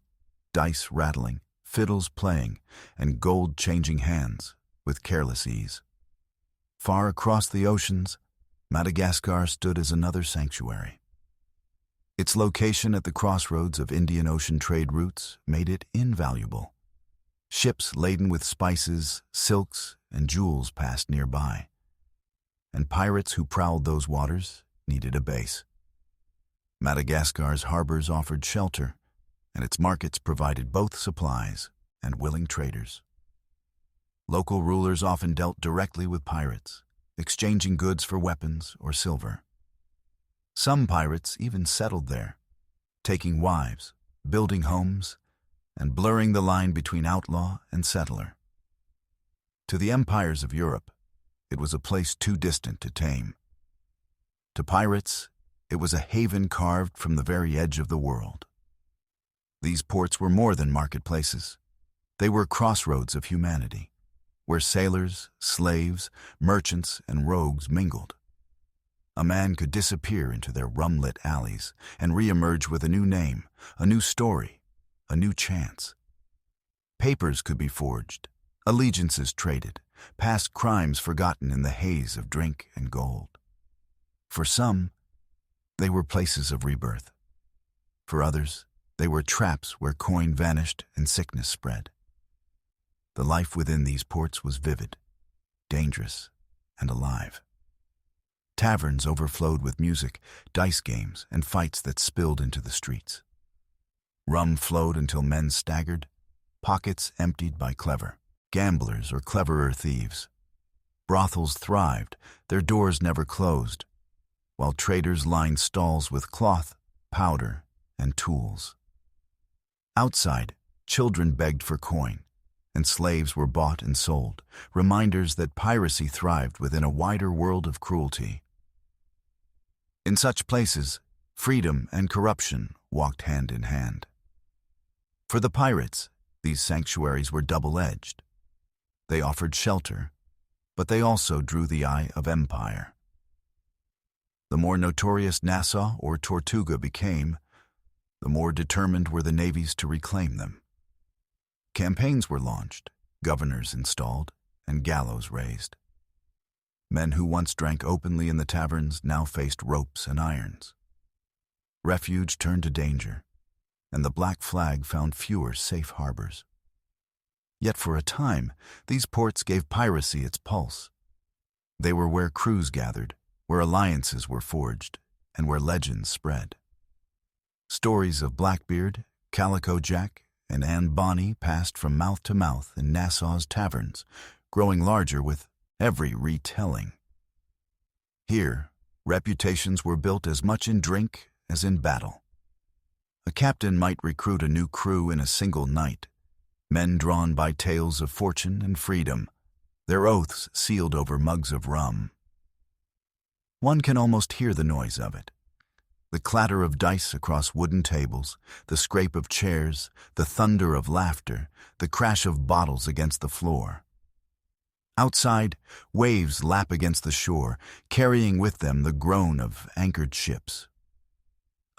dice rattling, fiddles playing, and gold changing hands with careless ease. Far across the oceans, Madagascar stood as another sanctuary. Its location at the crossroads of Indian Ocean trade routes made it invaluable. Ships laden with spices, silks, and jewels passed nearby, and pirates who prowled those waters needed a base. Madagascar's harbors offered shelter, and its markets provided both supplies and willing traders. Local rulers often dealt directly with pirates, exchanging goods for weapons or silver. Some pirates even settled there, taking wives, building homes, and blurring the line between outlaw and settler. To the empires of Europe, it was a place too distant to tame. To pirates, it was a haven carved from the very edge of the world. These ports were more than marketplaces. They were crossroads of humanity, where sailors, slaves, merchants, and rogues mingled. A man could disappear into their rum-lit alleys and re-emerge with a new name, a new story, a new chance. Papers could be forged, allegiances traded, past crimes forgotten in the haze of drink and gold. For some, they were places of rebirth. For others, they were traps where coin vanished and sickness spread. The life within these ports was vivid, dangerous, and alive. Taverns overflowed with music, dice games, and fights that spilled into the streets. Rum flowed until men staggered, pockets emptied by clever gamblers or cleverer thieves. Brothels thrived, their doors never closed, while traders lined stalls with cloth, powder, and tools. Outside, children begged for coin, and slaves were bought and sold, reminders that piracy thrived within a wider world of cruelty. In such places, freedom and corruption walked hand in hand. For the pirates, these sanctuaries were double-edged. They offered shelter, but they also drew the eye of empire. The more notorious Nassau or Tortuga became, the more determined were the navies to reclaim them. Campaigns were launched, governors installed, and gallows raised. Men who once drank openly in the taverns now faced ropes and irons. Refuge turned to danger, and the black flag found fewer safe harbors. Yet for a time, these ports gave piracy its pulse. They were where crews gathered, where alliances were forged, and where legends spread. Stories of Blackbeard, Calico Jack, and Anne Bonny passed from mouth to mouth in Nassau's taverns, growing larger with every retelling. Here, reputations were built as much in drink as in battle. A captain might recruit a new crew in a single night, men drawn by tales of fortune and freedom, their oaths sealed over mugs of rum. One can almost hear the noise of it. The clatter of dice across wooden tables, the scrape of chairs, the thunder of laughter, the crash of bottles against the floor. Outside, waves lap against the shore, carrying with them the groan of anchored ships.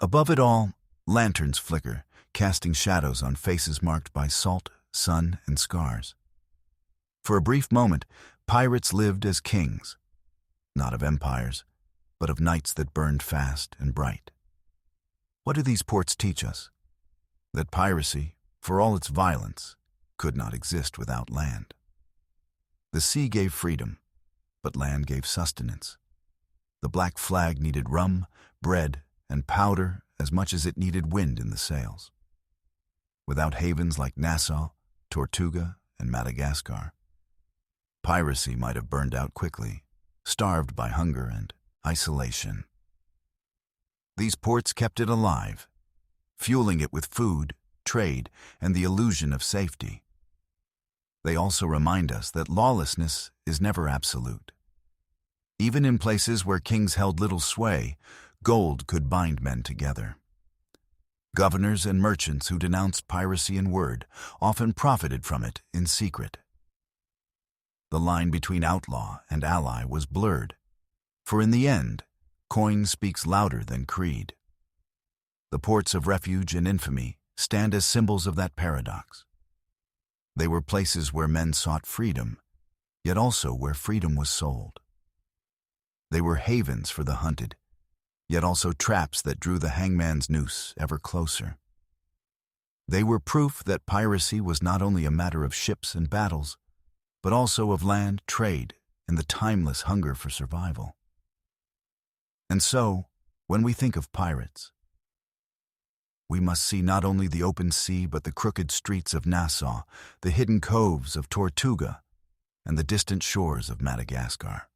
Above it all, lanterns flicker, casting shadows on faces marked by salt, sun, and scars. For a brief moment, pirates lived as kings, not of empires, but of nights that burned fast and bright. What do these ports teach us? That piracy, for all its violence, could not exist without land. The sea gave freedom, but land gave sustenance. The black flag needed rum, bread, and powder as much as it needed wind in the sails. Without havens like Nassau, Tortuga, and Madagascar, piracy might have burned out quickly, starved by hunger and isolation. These ports kept it alive, fueling it with food, trade, and the illusion of safety. They also remind us that lawlessness is never absolute. Even in places where kings held little sway, gold could bind men together. Governors and merchants who denounced piracy in word often profited from it in secret. The line between outlaw and ally was blurred, for in the end, coin speaks louder than creed. The ports of refuge and infamy stand as symbols of that paradox. They were places where men sought freedom, yet also where freedom was sold. They were havens for the hunted, yet also traps that drew the hangman's noose ever closer. They were proof that piracy was not only a matter of ships and battles, but also of land, trade, and the timeless hunger for survival. And so, when we think of pirates, we must see not only the open sea but the crooked streets of Nassau, the hidden coves of Tortuga, and the distant shores of Madagascar.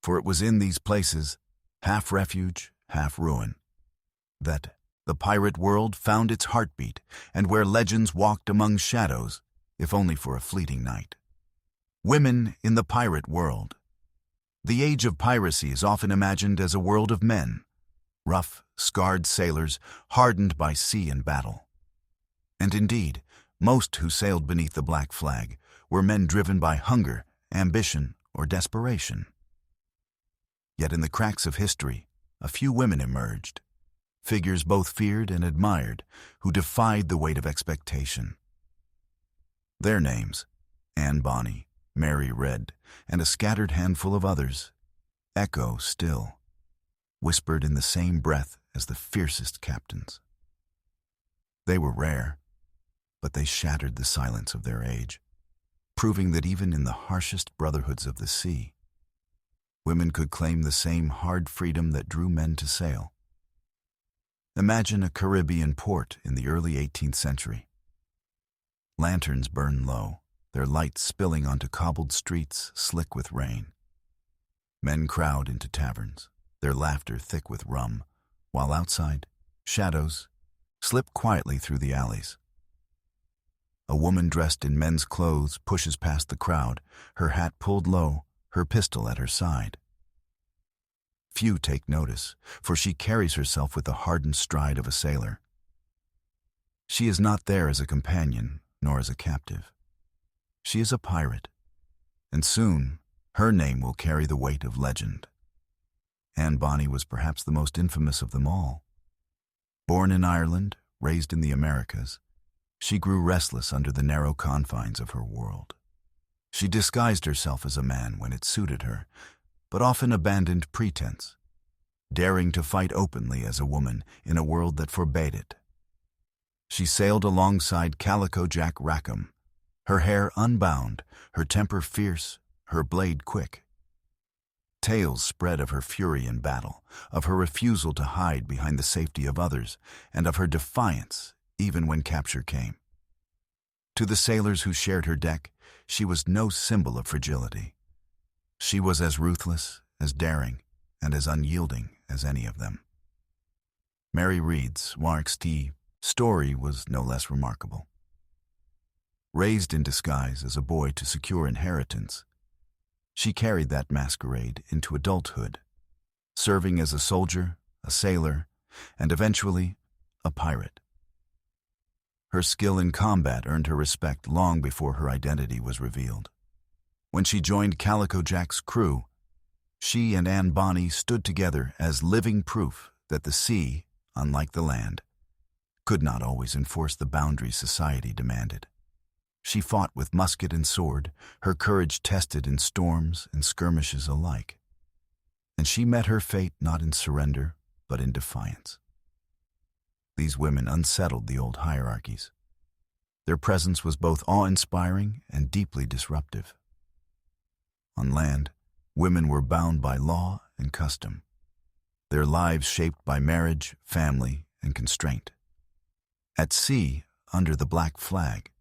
For it was in these places, half refuge, half ruin, that the pirate world found its heartbeat, and where legends walked among shadows, if only for a fleeting night. Women in the pirate world. The age of piracy is often imagined as a world of men, rough, scarred sailors hardened by sea and battle. And indeed, most who sailed beneath the black flag were men driven by hunger, ambition, or desperation. Yet in the cracks of history, a few women emerged, figures both feared and admired, who defied the weight of expectation. Their names, Anne Bonny, Mary Red, and a scattered handful of others, echo still, whispered in the same breath as the fiercest captains. They were rare, but they shattered the silence of their age, proving that even in the harshest brotherhoods of the sea, women could claim the same hard freedom that drew men to sail. Imagine a Caribbean port in the early 18th century. Lanterns burn low, their light spilling onto cobbled streets slick with rain. Men crowd into taverns, their laughter thick with rum, while outside, shadows slip quietly through the alleys. A woman dressed in men's clothes pushes past the crowd, her hat pulled low, her pistol at her side. Few take notice, for she carries herself with the hardened stride of a sailor. She is not there as a companion, nor as a captive. She is a pirate, and soon her name will carry the weight of legend. Anne Bonny was perhaps the most infamous of them all. Born in Ireland, raised in the Americas, she grew restless under the narrow confines of her world. She disguised herself as a man when it suited her, but often abandoned pretense, daring to fight openly as a woman in a world that forbade it. She sailed alongside Calico Jack Rackham, her hair unbound, her temper fierce, her blade quick. Tales spread of her fury in battle, of her refusal to hide behind the safety of others, and of her defiance even when capture came. To the sailors who shared her deck, she was no symbol of fragility. She was as ruthless, as daring, and as unyielding as any of them. Mary Read's Warwick's story was no less remarkable. Raised in disguise as a boy to secure inheritance, she carried that masquerade into adulthood, serving as a soldier, a sailor, and eventually a pirate. Her skill in combat earned her respect long before her identity was revealed. When she joined Calico Jack's crew, she and Anne Bonny stood together as living proof that the sea, unlike the land, could not always enforce the boundaries society demanded. She fought with musket and sword, her courage tested in storms and skirmishes alike. And she met her fate not in surrender, but in defiance. These women unsettled the old hierarchies. Their presence was both awe-inspiring and deeply disruptive. On land, women were bound by law and custom, their lives shaped by marriage, family, and constraint. At sea, under the black flag,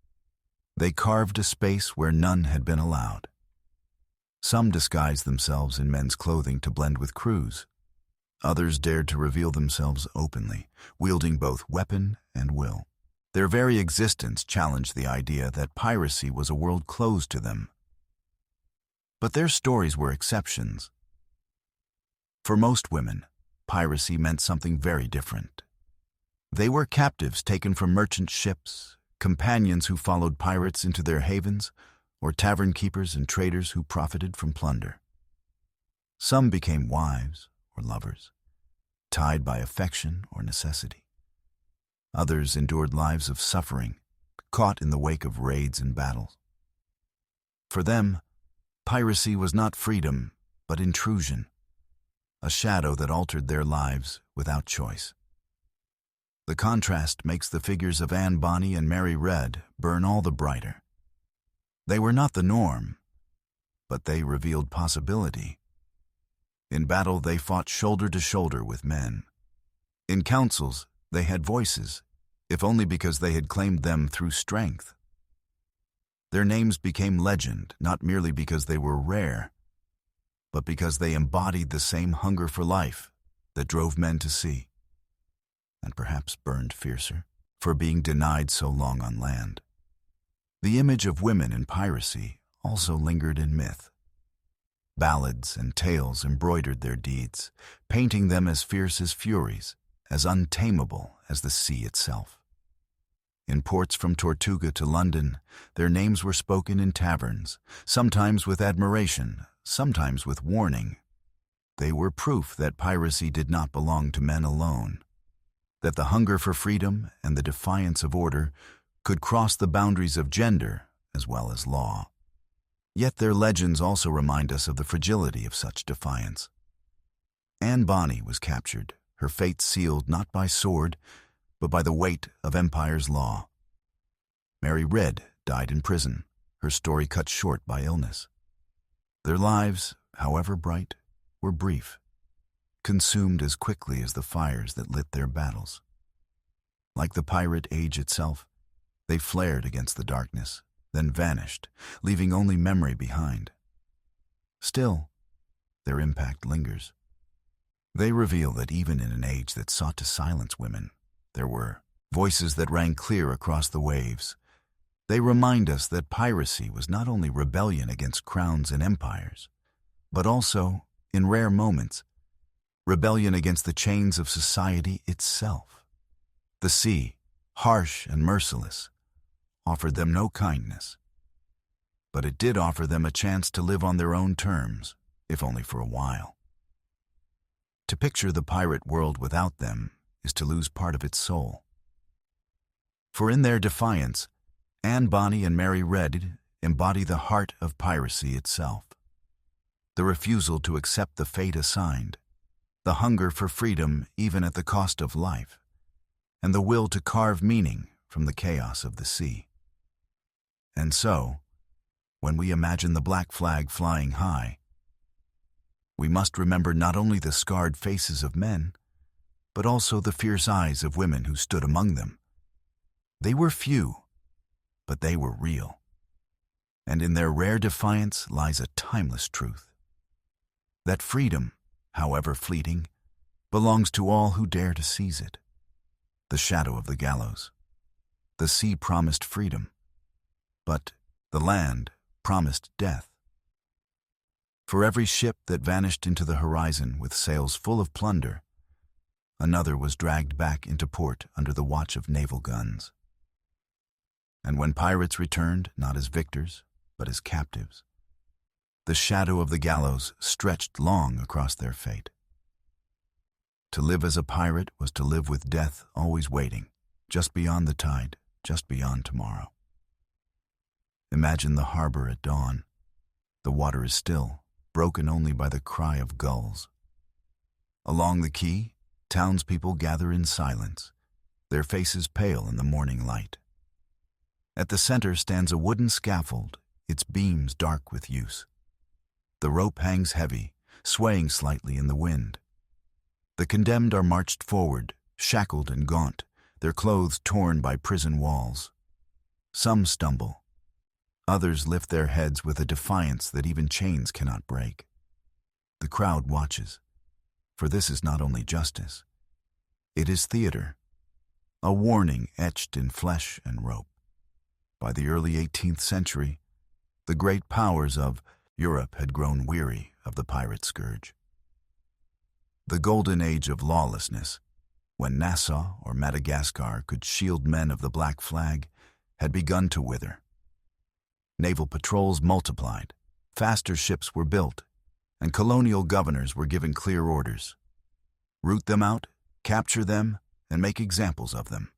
they carved a space where none had been allowed. Some disguised themselves in men's clothing to blend with crews. Others dared to reveal themselves openly, wielding both weapon and will. Their very existence challenged the idea that piracy was a world closed to them. But their stories were exceptions. For most women, piracy meant something very different. They were captives taken from merchant ships, companions who followed pirates into their havens, or tavern keepers and traders who profited from plunder. Some became wives or lovers, tied by affection or necessity. Others endured lives of suffering, caught in the wake of raids and battles. For them, piracy was not freedom, but intrusion, a shadow that altered their lives without choice. The contrast makes the figures of Anne Bonny and Mary Red burn all the brighter. They were not the norm, but they revealed possibility. In battle, they fought shoulder to shoulder with men. In councils, they had voices, if only because they had claimed them through strength. Their names became legend, not merely because they were rare, but because they embodied the same hunger for life that drove men to sea, and perhaps burned fiercer for being denied so long on land. The image of women in piracy also lingered in myth. Ballads and tales embroidered their deeds, painting them as fierce as furies, as untamable as the sea itself. In ports from Tortuga to London, their names were spoken in taverns, sometimes with admiration, sometimes with warning. They were proof that piracy did not belong to men alone, that the hunger for freedom and the defiance of order could cross the boundaries of gender as well as law. Yet their legends also remind us of the fragility of such defiance. Anne Bonny was captured, her fate sealed not by sword, but by the weight of empire's law. Mary Red died in prison, her story cut short by illness. Their lives, however bright, were brief, consumed as quickly as the fires that lit their battles. Like the pirate age itself, they flared against the darkness, then vanished, leaving only memory behind. Still, their impact lingers. They reveal that even in an age that sought to silence women, there were voices that rang clear across the waves. They remind us that piracy was not only rebellion against crowns and empires, but also, in rare moments, rebellion against the chains of society itself. The sea, harsh and merciless, offered them no kindness, but it did offer them a chance to live on their own terms, if only for a while. To picture the pirate world without them is to lose part of its soul. For in their defiance, Anne Bonny and Mary Red embody the heart of piracy itself. The refusal to accept the fate assigned, the hunger for freedom even at the cost of life, and the will to carve meaning from the chaos of the sea. And so, when we imagine the black flag flying high, we must remember not only the scarred faces of men, but also the fierce eyes of women who stood among them. They were few, but they were real. And in their rare defiance lies a timeless truth: that freedom, however fleeting, belongs to all who dare to seize it. The shadow of the gallows. The sea promised freedom, but the land promised death. For every ship that vanished into the horizon with sails full of plunder, another was dragged back into port under the watch of naval guns. And when pirates returned, not as victors, but as captives, the shadow of the gallows stretched long across their fate. To live as a pirate was to live with death always waiting, just beyond the tide, just beyond tomorrow. Imagine the harbor at dawn. The water is still, broken only by the cry of gulls. Along the quay, townspeople gather in silence, their faces pale in the morning light. At the center stands a wooden scaffold, its beams dark with use. The rope hangs heavy, swaying slightly in the wind. The condemned are marched forward, shackled and gaunt, their clothes torn by prison walls. Some stumble. Others lift their heads with a defiance that even chains cannot break. The crowd watches, for this is not only justice. It is theater, a warning etched in flesh and rope. By the early 18th century, the great powers of Europe had grown weary of the pirate scourge. The golden age of lawlessness, when Nassau or Madagascar could shield men of the black flag, had begun to wither. Naval patrols multiplied, faster ships were built, and colonial governors were given clear orders: root them out, capture them, and make examples of them.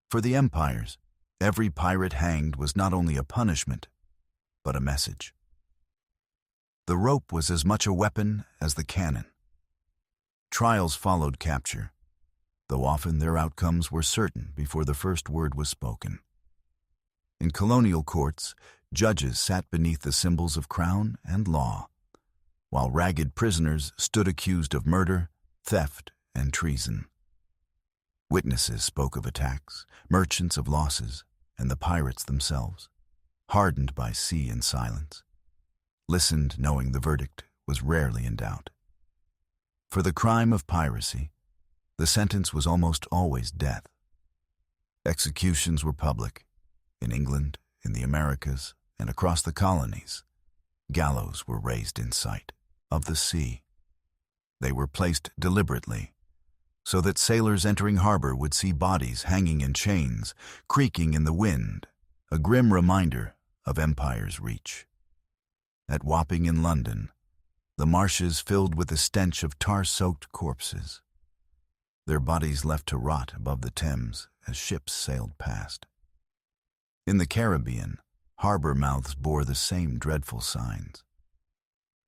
For the empires, every pirate hanged was not only a punishment, but a message. The rope was as much a weapon as the cannon. Trials followed capture, though often their outcomes were certain before the first word was spoken. In colonial courts, judges sat beneath the symbols of crown and law, while ragged prisoners stood accused of murder, theft, and treason. Witnesses spoke of attacks, merchants of losses, and the pirates themselves, hardened by sea and silence, listened knowing the verdict was rarely in doubt. For the crime of piracy, the sentence was almost always death. Executions were public, in England, in the Americas, and across the colonies, gallows were raised in sight of the sea. They were placed deliberately, so that sailors entering harbor would see bodies hanging in chains, creaking in the wind, a grim reminder of empire's reach. At Wapping in London, the marshes filled with the stench of tar-soaked corpses, their bodies left to rot above the Thames as ships sailed past. In the Caribbean, harbor mouths bore the same dreadful signs.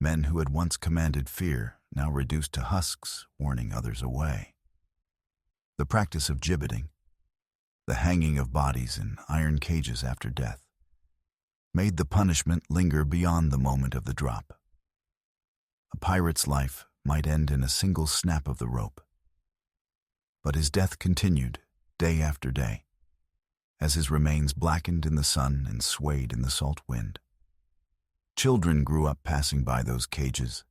Men who had once commanded fear, now reduced to husks, warning others away. The practice of gibbeting, the hanging of bodies in iron cages after death, made the punishment linger beyond the moment of the drop. A pirate's life might end in a single snap of the rope, but his death continued day after day, as his remains blackened in the sun and swayed in the salt wind. Children grew up passing by those cages.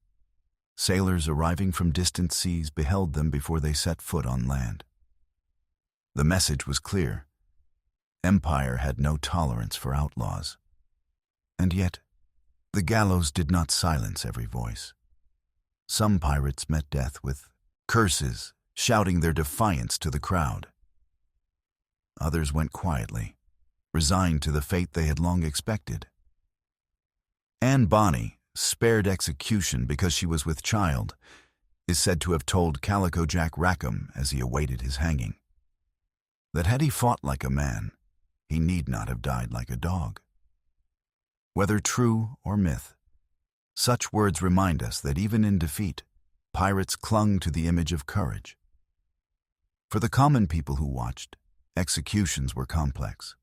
Sailors arriving from distant seas beheld them before they set foot on land. The message was clear. Empire had no tolerance for outlaws. And yet, the gallows did not silence every voice. Some pirates met death with curses, shouting their defiance to the crowd. Others went quietly, resigned to the fate they had long expected. Anne Bonny, spared execution because she was with child, is said to have told Calico Jack Rackham as he awaited his hanging, that had he fought like a man, he need not have died like a dog. Whether true or myth, such words remind us that even in defeat, pirates clung to the image of courage. For the common people who watched, executions were complex.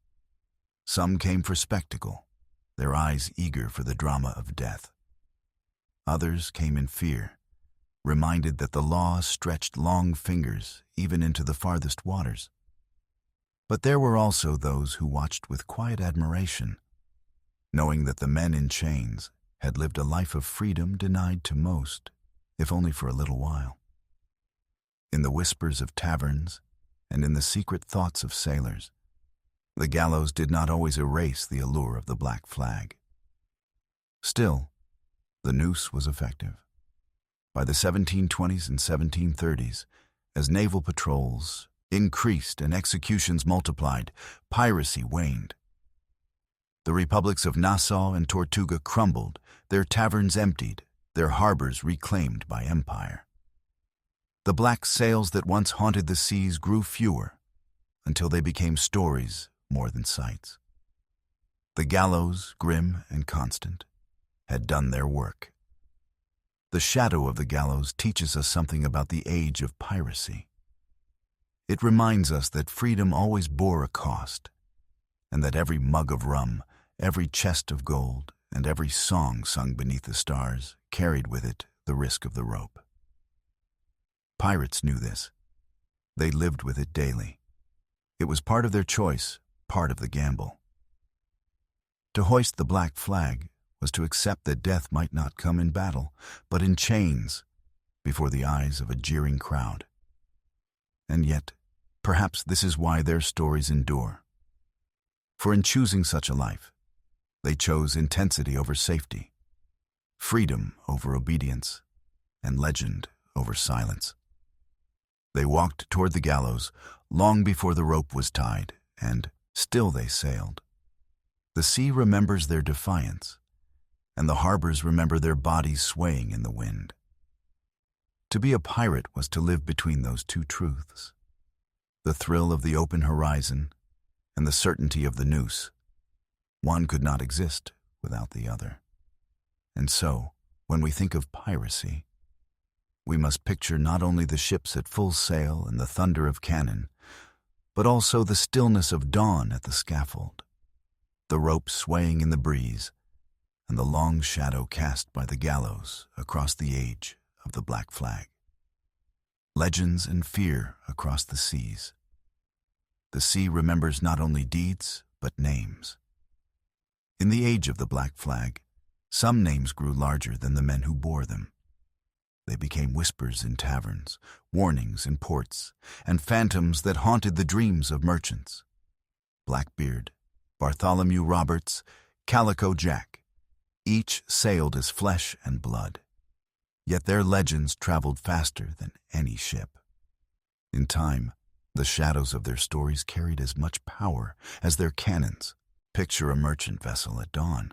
Some came for spectacle, their eyes eager for the drama of death. Others came in fear, reminded that the law stretched long fingers even into the farthest waters. But there were also those who watched with quiet admiration, knowing that the men in chains had lived a life of freedom denied to most, if only for a little while. In the whispers of taverns and in the secret thoughts of sailors, the gallows did not always erase the allure of the black flag. Still, the noose was effective. By the 1720s and 1730s, as naval patrols increased and executions multiplied, piracy waned. The republics of Nassau and Tortuga crumbled, their taverns emptied, their harbors reclaimed by empire. The black sails that once haunted the seas grew fewer, until they became stories more than sights. The gallows, grim and constant, had done their work. The shadow of the gallows teaches us something about the age of piracy. It reminds us that freedom always bore a cost, and that every mug of rum, every chest of gold, and every song sung beneath the stars carried with it the risk of the rope. Pirates knew this. They lived with it daily. It was part of their choice, part of the gamble. To hoist the black flag was to accept that death might not come in battle, but in chains, before the eyes of a jeering crowd. And yet, perhaps this is why their stories endure. For in choosing such a life, they chose intensity over safety, freedom over obedience, and legend over silence. They walked toward the gallows long before the rope was tied, and still they sailed. The sea remembers their defiance, and the harbors remember their bodies swaying in the wind. To be a pirate was to live between those two truths, the thrill of the open horizon and the certainty of the noose. One could not exist without the other. And so, when we think of piracy, we must picture not only the ships at full sail and the thunder of cannon, but also the stillness of dawn at the scaffold, the rope swaying in the breeze, and the long shadow cast by the gallows across the age of the black flag. Legends and fear across the seas. The sea remembers not only deeds, but names. In the age of the black flag, some names grew larger than the men who bore them. They became whispers in taverns, warnings in ports, and phantoms that haunted the dreams of merchants. Blackbeard, Bartholomew Roberts, Calico Jack. Each sailed as flesh and blood. Yet their legends traveled faster than any ship. In time, the shadows of their stories carried as much power as their cannons. Picture a merchant vessel at dawn.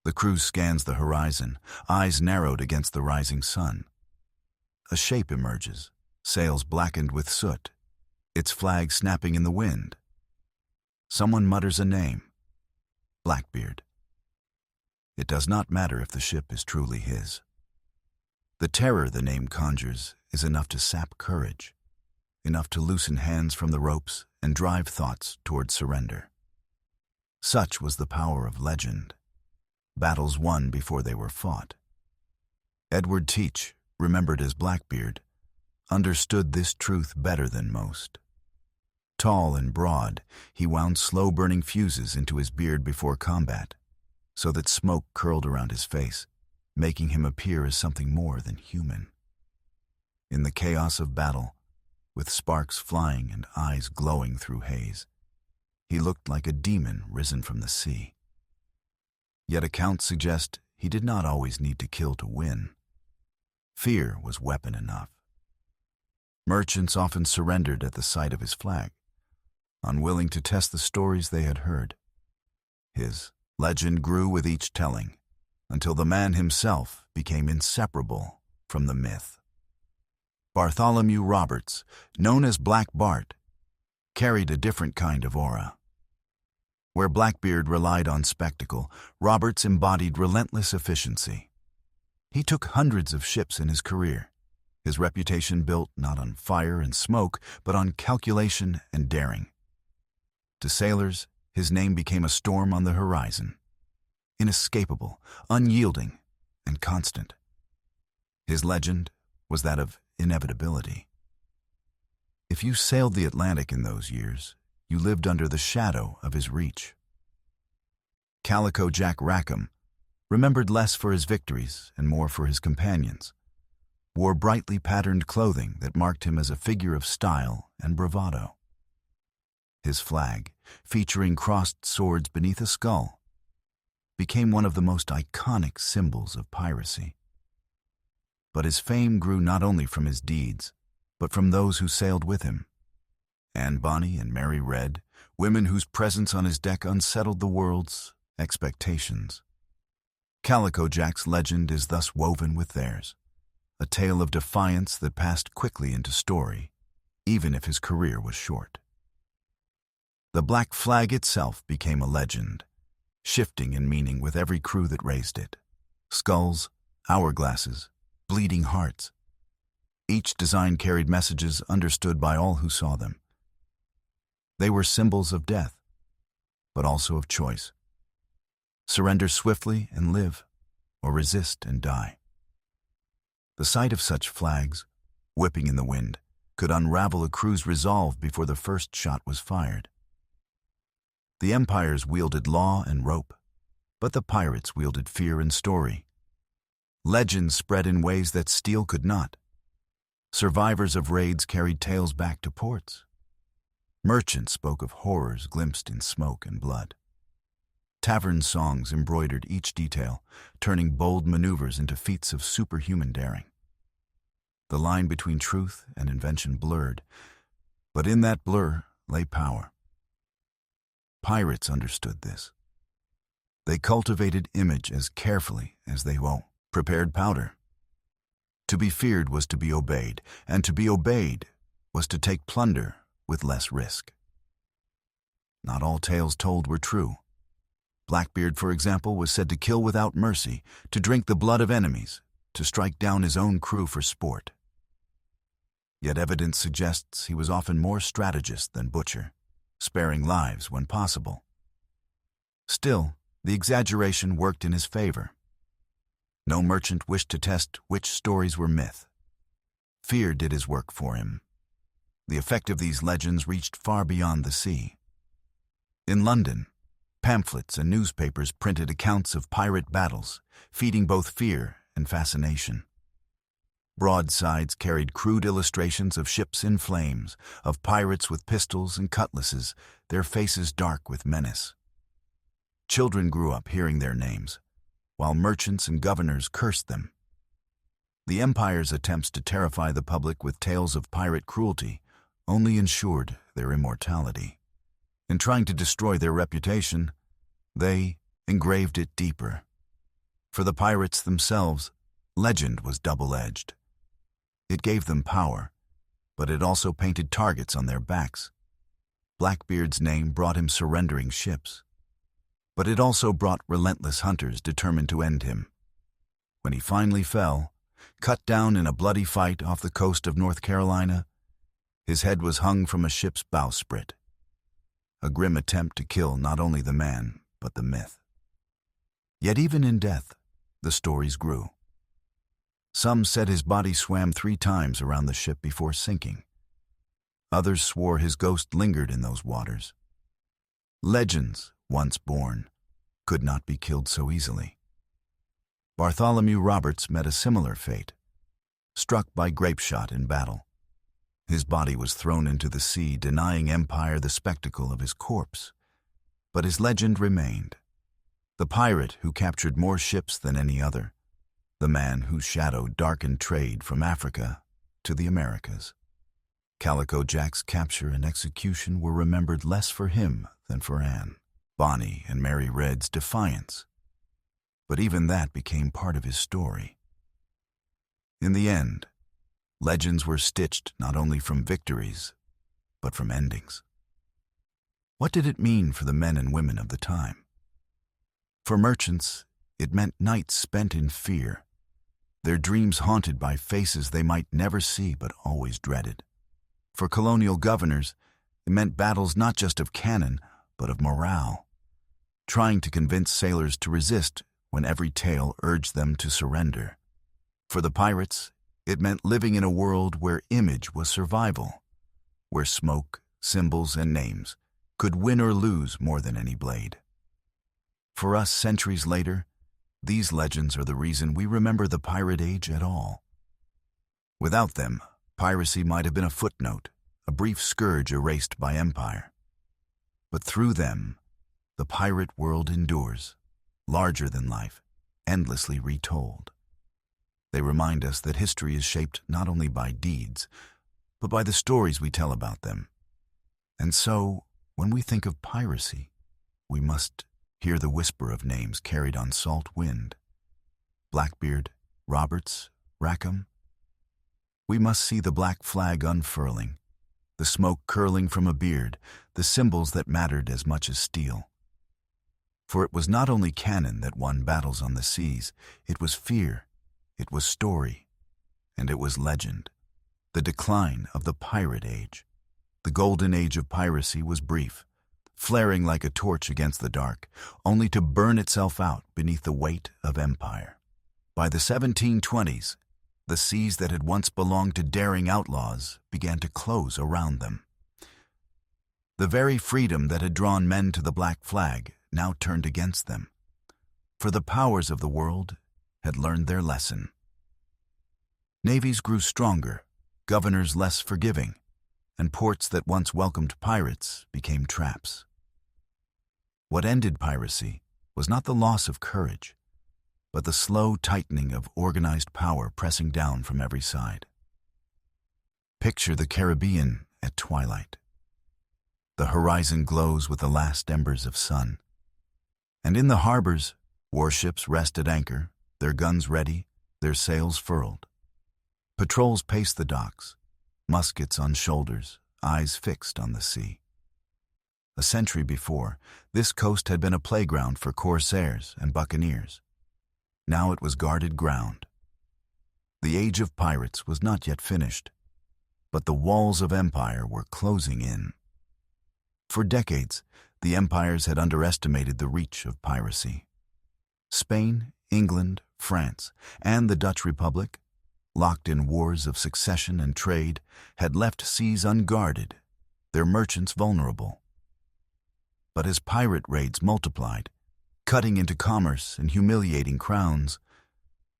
The crew scans the horizon, eyes narrowed against the rising sun. A shape emerges, sails blackened with soot, its flag snapping in the wind. Someone mutters a name. Blackbeard. It does not matter if the ship is truly his. The terror the name conjures is enough to sap courage, enough to loosen hands from the ropes and drive thoughts toward surrender. Such was the power of legend, battles won before they were fought. Edward Teach, remembered as Blackbeard, understood this truth better than most. Tall and broad, he wound slow-burning fuses into his beard before combat, so that smoke curled around his face, making him appear as something more than human. In the chaos of battle, with sparks flying and eyes glowing through haze, he looked like a demon risen from the sea. Yet accounts suggest he did not always need to kill to win. Fear was weapon enough. Merchants often surrendered at the sight of his flag, unwilling to test the stories they had heard. His legend grew with each telling, until the man himself became inseparable from the myth. Bartholomew Roberts, known as Black Bart, carried a different kind of aura. Where Blackbeard relied on spectacle, Roberts embodied relentless efficiency. He took hundreds of ships in his career, his reputation built not on fire and smoke, but on calculation and daring. To sailors, his name became a storm on the horizon, inescapable, unyielding, and constant. His legend was that of inevitability. If you sailed the Atlantic in those years, you lived under the shadow of his reach. Calico Jack Rackham, remembered less for his victories and more for his companions, wore brightly patterned clothing that marked him as a figure of style and bravado. His flag, featuring crossed swords beneath a skull, became one of the most iconic symbols of piracy. But his fame grew not only from his deeds, but from those who sailed with him. Anne Bonny and Mary Red, women whose presence on his deck unsettled the world's expectations. Calico Jack's legend is thus woven with theirs, a tale of defiance that passed quickly into story, even if his career was short. The Black Flag itself became a legend, shifting in meaning with every crew that raised it. Skulls, hourglasses, bleeding hearts. Each design carried messages understood by all who saw them. They were symbols of death, but also of choice. Surrender swiftly and live, or resist and die. The sight of such flags, whipping in the wind, could unravel a crew's resolve before the first shot was fired. The empires wielded law and rope, but the pirates wielded fear and story. Legends spread in ways that steel could not. Survivors of raids carried tales back to ports. Merchants spoke of horrors glimpsed in smoke and blood. Tavern songs embroidered each detail, turning bold maneuvers into feats of superhuman daring. The line between truth and invention blurred, but in that blur lay power. Pirates understood this. They cultivated image as carefully as they prepared powder. To be feared was to be obeyed, and to be obeyed was to take plunder with less risk. Not all tales told were true. Blackbeard, for example, was said to kill without mercy, to drink the blood of enemies, to strike down his own crew for sport. Yet evidence suggests he was often more strategist than butcher, sparing lives when possible. Still, the exaggeration worked in his favor. No merchant wished to test which stories were myth. Fear did his work for him. The effect of these legends reached far beyond the sea. In London, pamphlets and newspapers printed accounts of pirate battles, feeding both fear and fascination. Broadsides carried crude illustrations of ships in flames, of pirates with pistols and cutlasses, their faces dark with menace. Children grew up hearing their names, while merchants and governors cursed them. The empire's attempts to terrify the public with tales of pirate cruelty only ensured their immortality. In trying to destroy their reputation, they engraved it deeper. For the pirates themselves, legend was double-edged. It gave them power, but it also painted targets on their backs. Blackbeard's name brought him surrendering ships, but it also brought relentless hunters determined to end him. When he finally fell, cut down in a bloody fight off the coast of North Carolina, his head was hung from a ship's bowsprit. A grim attempt to kill not only the man, but the myth. Yet even in death, the stories grew. Some said his body swam 3 times around the ship before sinking. Others swore his ghost lingered in those waters. Legends, once born, could not be killed so easily. Bartholomew Roberts met a similar fate, struck by grapeshot in battle. His body was thrown into the sea, denying empire the spectacle of his corpse. But his legend remained. The pirate who captured more ships than any other. The man whose shadow darkened trade from Africa to the Americas. Calico Jack's capture and execution were remembered less for him than for Anne, Bonnie, and Mary Red's defiance. But even that became part of his story. In the end, legends were stitched not only from victories, but from endings. What did it mean for the men and women of the time? For merchants, it meant nights spent in fear, their dreams haunted by faces they might never see but always dreaded. For colonial governors, it meant battles not just of cannon, but of morale, trying to convince sailors to resist when every tale urged them to surrender. For the pirates, it meant living in a world where image was survival, where smoke, symbols, and names could win or lose more than any blade. For us, centuries later, these legends are the reason we remember the pirate age at all. Without them, piracy might have been a footnote, a brief scourge erased by empire. But through them, the pirate world endures, larger than life, endlessly retold. They remind us that history is shaped not only by deeds, but by the stories we tell about them. And so, when we think of piracy, we must hear the whisper of names carried on salt wind. Blackbeard, Roberts, Rackham. We must see the black flag unfurling, the smoke curling from a beard, the symbols that mattered as much as steel. For it was not only cannon that won battles on the seas, it was fear, it was story, and it was legend. The decline of the pirate age. The golden age of piracy was brief, flaring like a torch against the dark, only to burn itself out beneath the weight of empire. By the 1720s, the seas that had once belonged to daring outlaws began to close around them. The very freedom that had drawn men to the black flag now turned against them, for the powers of the world had learned their lesson. Navies grew stronger, governors less forgiving, and ports that once welcomed pirates became traps. What ended piracy was not the loss of courage, but the slow tightening of organized power pressing down from every side. Picture the Caribbean at twilight. The horizon glows with the last embers of sun. And in the harbors, warships rest at anchor, their guns ready, their sails furled. Patrols pace the docks, muskets on shoulders, eyes fixed on the sea. A century before, this coast had been a playground for corsairs and buccaneers. Now it was guarded ground. The age of pirates was not yet finished, but the walls of empire were closing in. For decades, the empires had underestimated the reach of piracy. Spain, England, France, and the Dutch Republic, locked in wars of succession and trade, had left seas unguarded, their merchants vulnerable. But as pirate raids multiplied, cutting into commerce and humiliating crowns,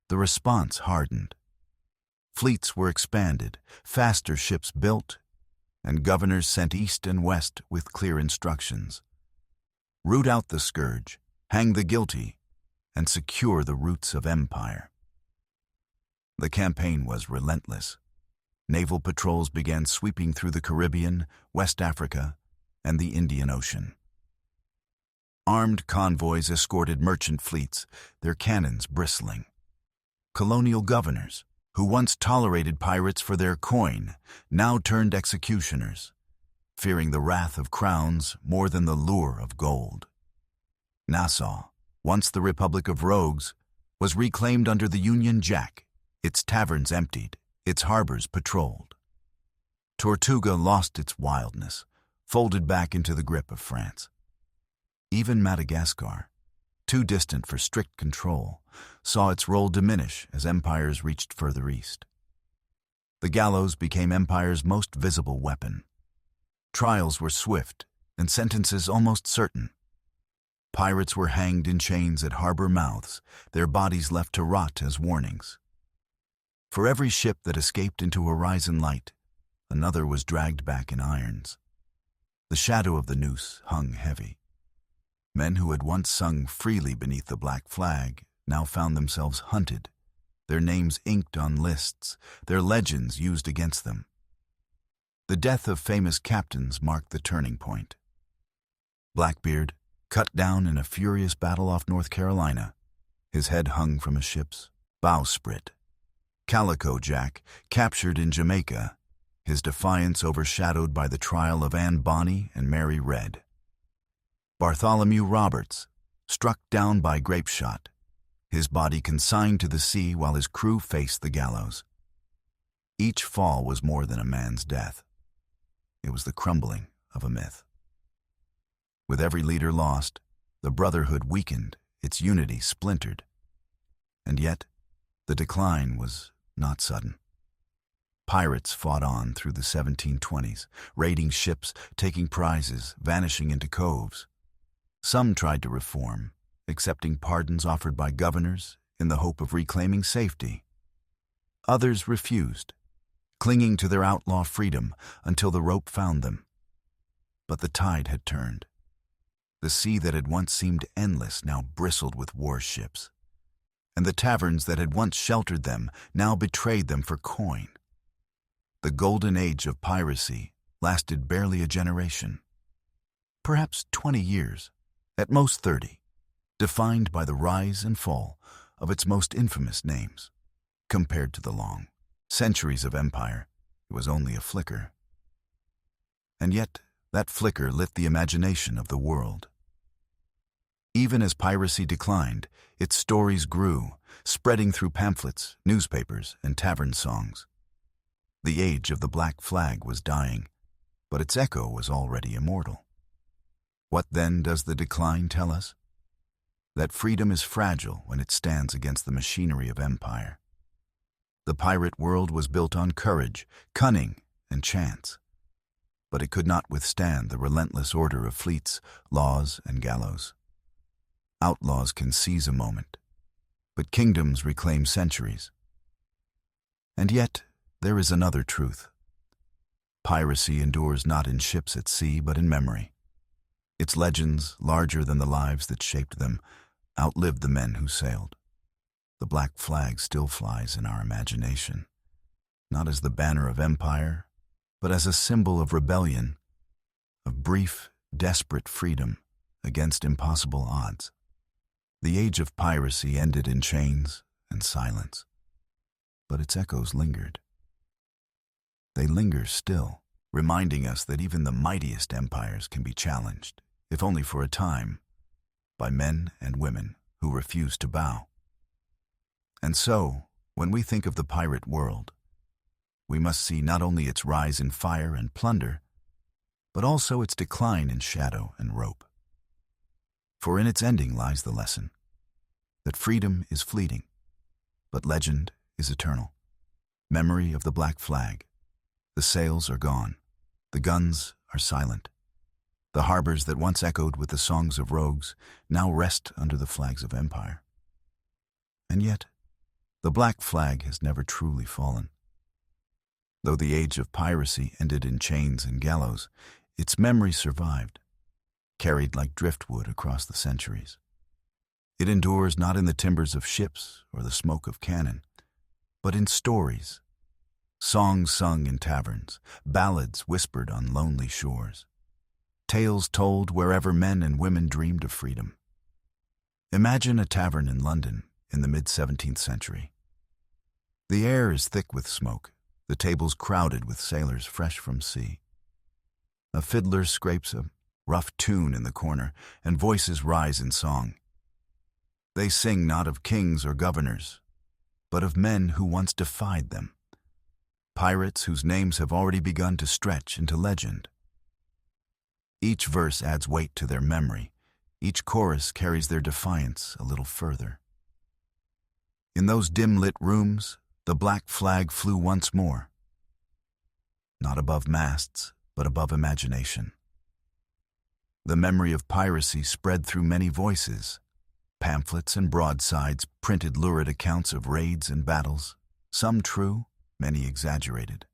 the response hardened. Fleets were expanded, faster ships built, and governors sent east and west with clear instructions. Root out the scourge, hang the guilty, and secure the roots of empire. The campaign was relentless. Naval patrols began sweeping through the Caribbean, West Africa, and the Indian Ocean. Armed convoys escorted merchant fleets, their cannons bristling. Colonial governors, who once tolerated pirates for their coin, now turned executioners, fearing the wrath of crowns more than the lure of gold. Nassau, once the Republic of Rogues, was reclaimed under the Union Jack, its taverns emptied, its harbors patrolled. Tortuga lost its wildness, folded back into the grip of France. Even Madagascar, too distant for strict control, saw its role diminish as empires reached further east. The gallows became empire's most visible weapon. Trials were swift and sentences almost certain. Pirates were hanged in chains at harbor mouths, their bodies left to rot as warnings. For every ship that escaped into horizon light, another was dragged back in irons. The shadow of the noose hung heavy. Men who had once sung freely beneath the black flag now found themselves hunted, their names inked on lists, their legends used against them. The death of famous captains marked the turning point. Blackbeard, cut down in a furious battle off North Carolina, his head hung from a ship's bowsprit. Calico Jack, captured in Jamaica, his defiance overshadowed by the trial of Anne Bonny and Mary Red. Bartholomew Roberts, struck down by grape shot, his body consigned to the sea while his crew faced the gallows. Each fall was more than a man's death. It was the crumbling of a myth. With every leader lost, the brotherhood weakened, its unity splintered. And yet, the decline was not sudden. Pirates fought on through the 1720s, raiding ships, taking prizes, vanishing into coves. Some tried to reform, accepting pardons offered by governors in the hope of reclaiming safety. Others refused, clinging to their outlaw freedom until the rope found them. But the tide had turned. The sea that had once seemed endless now bristled with warships, and the taverns that had once sheltered them now betrayed them for coin. The golden age of piracy lasted barely a generation, perhaps 20 years, at most 30, defined by the rise and fall of its most infamous names. Compared to the long centuries of empire, it was only a flicker. And yet, that flicker lit the imagination of the world. Even as piracy declined, its stories grew, spreading through pamphlets, newspapers, and tavern songs. The age of the black flag was dying, but its echo was already immortal. What then does the decline tell us? That freedom is fragile when it stands against the machinery of empire. The pirate world was built on courage, cunning, and chance, but it could not withstand the relentless order of fleets, laws, and gallows. Outlaws can seize a moment, but kingdoms reclaim centuries. And yet, there is another truth. Piracy endures not in ships at sea, but in memory. Its legends, larger than the lives that shaped them, outlived the men who sailed. The black flag still flies in our imagination, not as the banner of empire, but as a symbol of rebellion, of brief, desperate freedom against impossible odds. The age of piracy ended in chains and silence, but its echoes lingered. They linger still, reminding us that even the mightiest empires can be challenged, if only for a time, by men and women who refuse to bow. And so, when we think of the pirate world, we must see not only its rise in fire and plunder, but also its decline in shadow and rope. For in its ending lies the lesson that freedom is fleeting, but legend is eternal. Memory of the black flag. The sails are gone. The guns are silent. The harbors that once echoed with the songs of rogues now rest under the flags of empire. And yet, the black flag has never truly fallen. Though the age of piracy ended in chains and gallows, its memory survived, carried like driftwood across the centuries. It endures not in the timbers of ships or the smoke of cannon, but in stories, songs sung in taverns, ballads whispered on lonely shores, tales told wherever men and women dreamed of freedom. Imagine a tavern in London in the mid-17th century. The air is thick with smoke, the tables crowded with sailors fresh from sea. A fiddler scrapes a rough tune in the corner, and voices rise in song. They sing not of kings or governors, but of men who once defied them, pirates whose names have already begun to stretch into legend. Each verse adds weight to their memory. Each chorus carries their defiance a little further. In those dim-lit rooms, the black flag flew once more. Not above masts, but above imagination. The memory of piracy spread through many voices. Pamphlets and broadsides printed lurid accounts of raids and battles, some true, many exaggerated.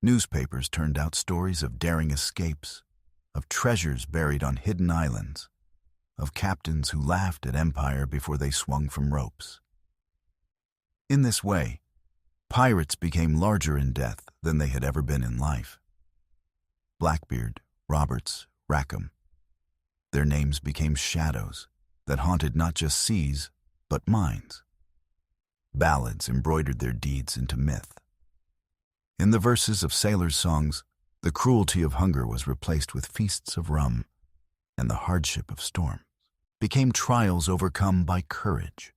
Newspapers turned out stories of daring escapes, of treasures buried on hidden islands, of captains who laughed at empire before they swung from ropes. In this way, pirates became larger in death than they had ever been in life. Blackbeard, Roberts, Rackham. Their names became shadows that haunted not just seas, but minds. Ballads embroidered their deeds into myth. In the verses of sailors' songs, the cruelty of hunger was replaced with feasts of rum, and the hardship of storms became trials overcome by courage.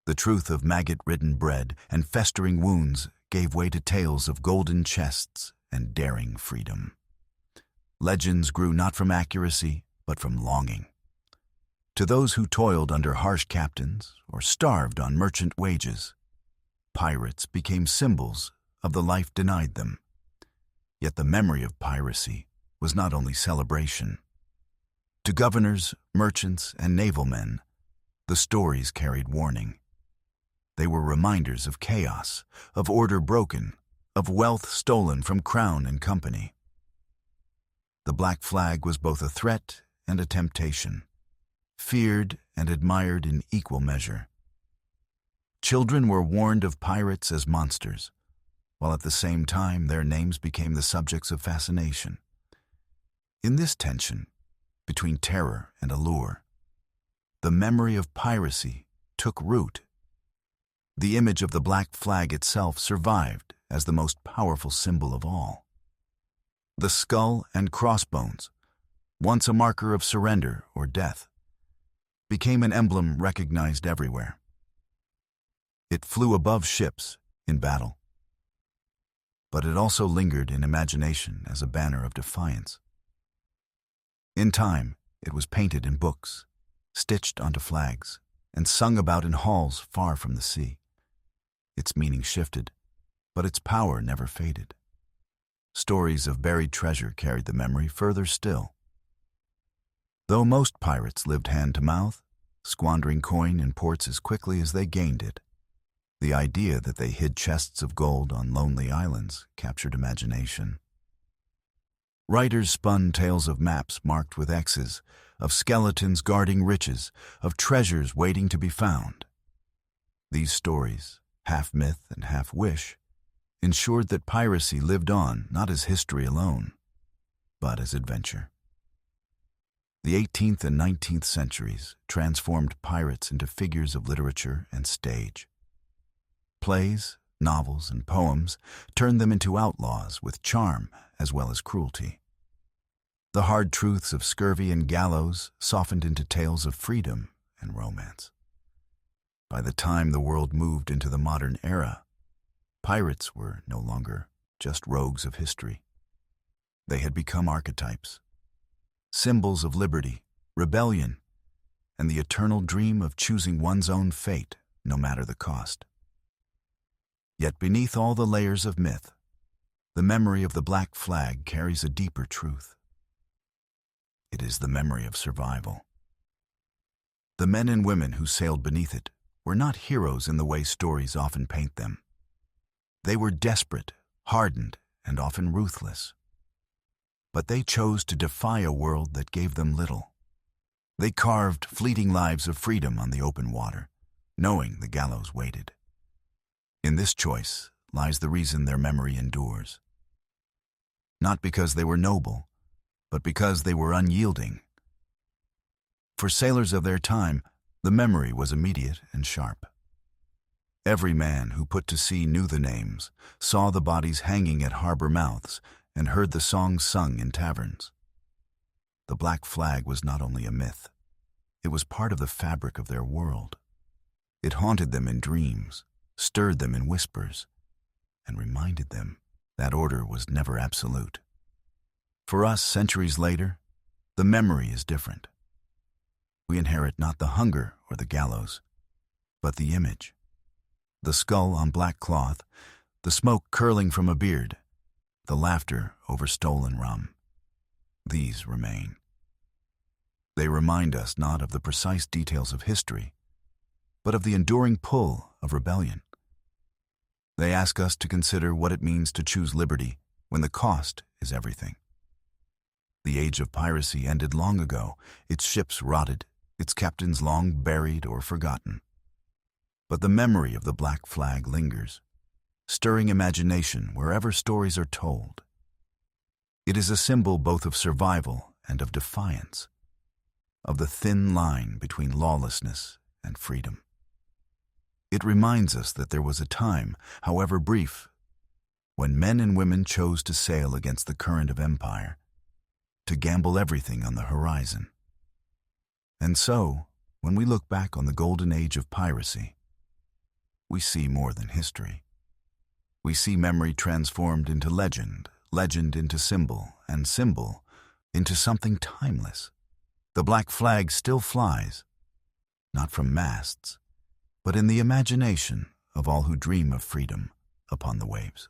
The truth of maggot-ridden bread and festering wounds gave way to tales of golden chests and daring freedom. Legends grew not from accuracy, but from longing. To those who toiled under harsh captains or starved on merchant wages, pirates became symbols of the life denied them. Yet the memory of piracy was not only celebration. To governors, merchants, and naval men, the stories carried warning. They were reminders of chaos, of order broken, of wealth stolen from crown and company. The black flag was both a threat and a temptation, feared and admired in equal measure. Children were warned of pirates as monsters, while at the same time their names became the subjects of fascination. In this tension, between terror and allure, the memory of piracy took root. The image of the black flag itself survived as the most powerful symbol of all. The skull and crossbones, once a marker of surrender or death, became an emblem recognized everywhere. It flew above ships in battle, but it also lingered in imagination as a banner of defiance. In time, it was painted in books, stitched onto flags, and sung about in halls far from the sea. Its meaning shifted, but its power never faded. Stories of buried treasure carried the memory further still. Though most pirates lived hand to mouth, squandering coin in ports as quickly as they gained it, the idea that they hid chests of gold on lonely islands captured imagination. Writers spun tales of maps marked with X's, of skeletons guarding riches, of treasures waiting to be found. These stories, half myth and half wish, ensured that piracy lived on not as history alone, but as adventure. The 18th and 19th centuries transformed pirates into figures of literature and stage. Plays, novels, and poems turned them into outlaws with charm as well as cruelty. The hard truths of scurvy and gallows softened into tales of freedom and romance. By the time the world moved into the modern era, pirates were no longer just rogues of history. They had become archetypes, symbols of liberty, rebellion, and the eternal dream of choosing one's own fate, no matter the cost. Yet beneath all the layers of myth, the memory of the black flag carries a deeper truth. It is the memory of survival. The men and women who sailed beneath it were not heroes in the way stories often paint them. They were desperate, hardened, and often ruthless. But they chose to defy a world that gave them little. They carved fleeting lives of freedom on the open water, knowing the gallows waited. In this choice lies the reason their memory endures. Not because they were noble, but because they were unyielding. For sailors of their time, the memory was immediate and sharp. Every man who put to sea knew the names, saw the bodies hanging at harbor mouths, and heard the songs sung in taverns. The black flag was not only a myth, it was part of the fabric of their world. It haunted them in dreams, stirred them in whispers, and reminded them that order was never absolute. For us, centuries later, the memory is different. We inherit not the hunger or the gallows, but the image. The skull on black cloth, the smoke curling from a beard, the laughter over stolen rum. These remain. They remind us not of the precise details of history, but of the enduring pull of rebellion. They ask us to consider what it means to choose liberty when the cost is everything. The age of piracy ended long ago, its ships rotted, its captains long buried or forgotten. But the memory of the black flag lingers, stirring imagination wherever stories are told. It is a symbol both of survival and of defiance, of the thin line between lawlessness and freedom. It reminds us that there was a time, however brief, when men and women chose to sail against the current of empire, to gamble everything on the horizon. And so, when we look back on the golden age of piracy, we see more than history. We see memory transformed into legend, legend into symbol, and symbol into something timeless. The black flag still flies, not from masts, but in the imagination of all who dream of freedom upon the waves.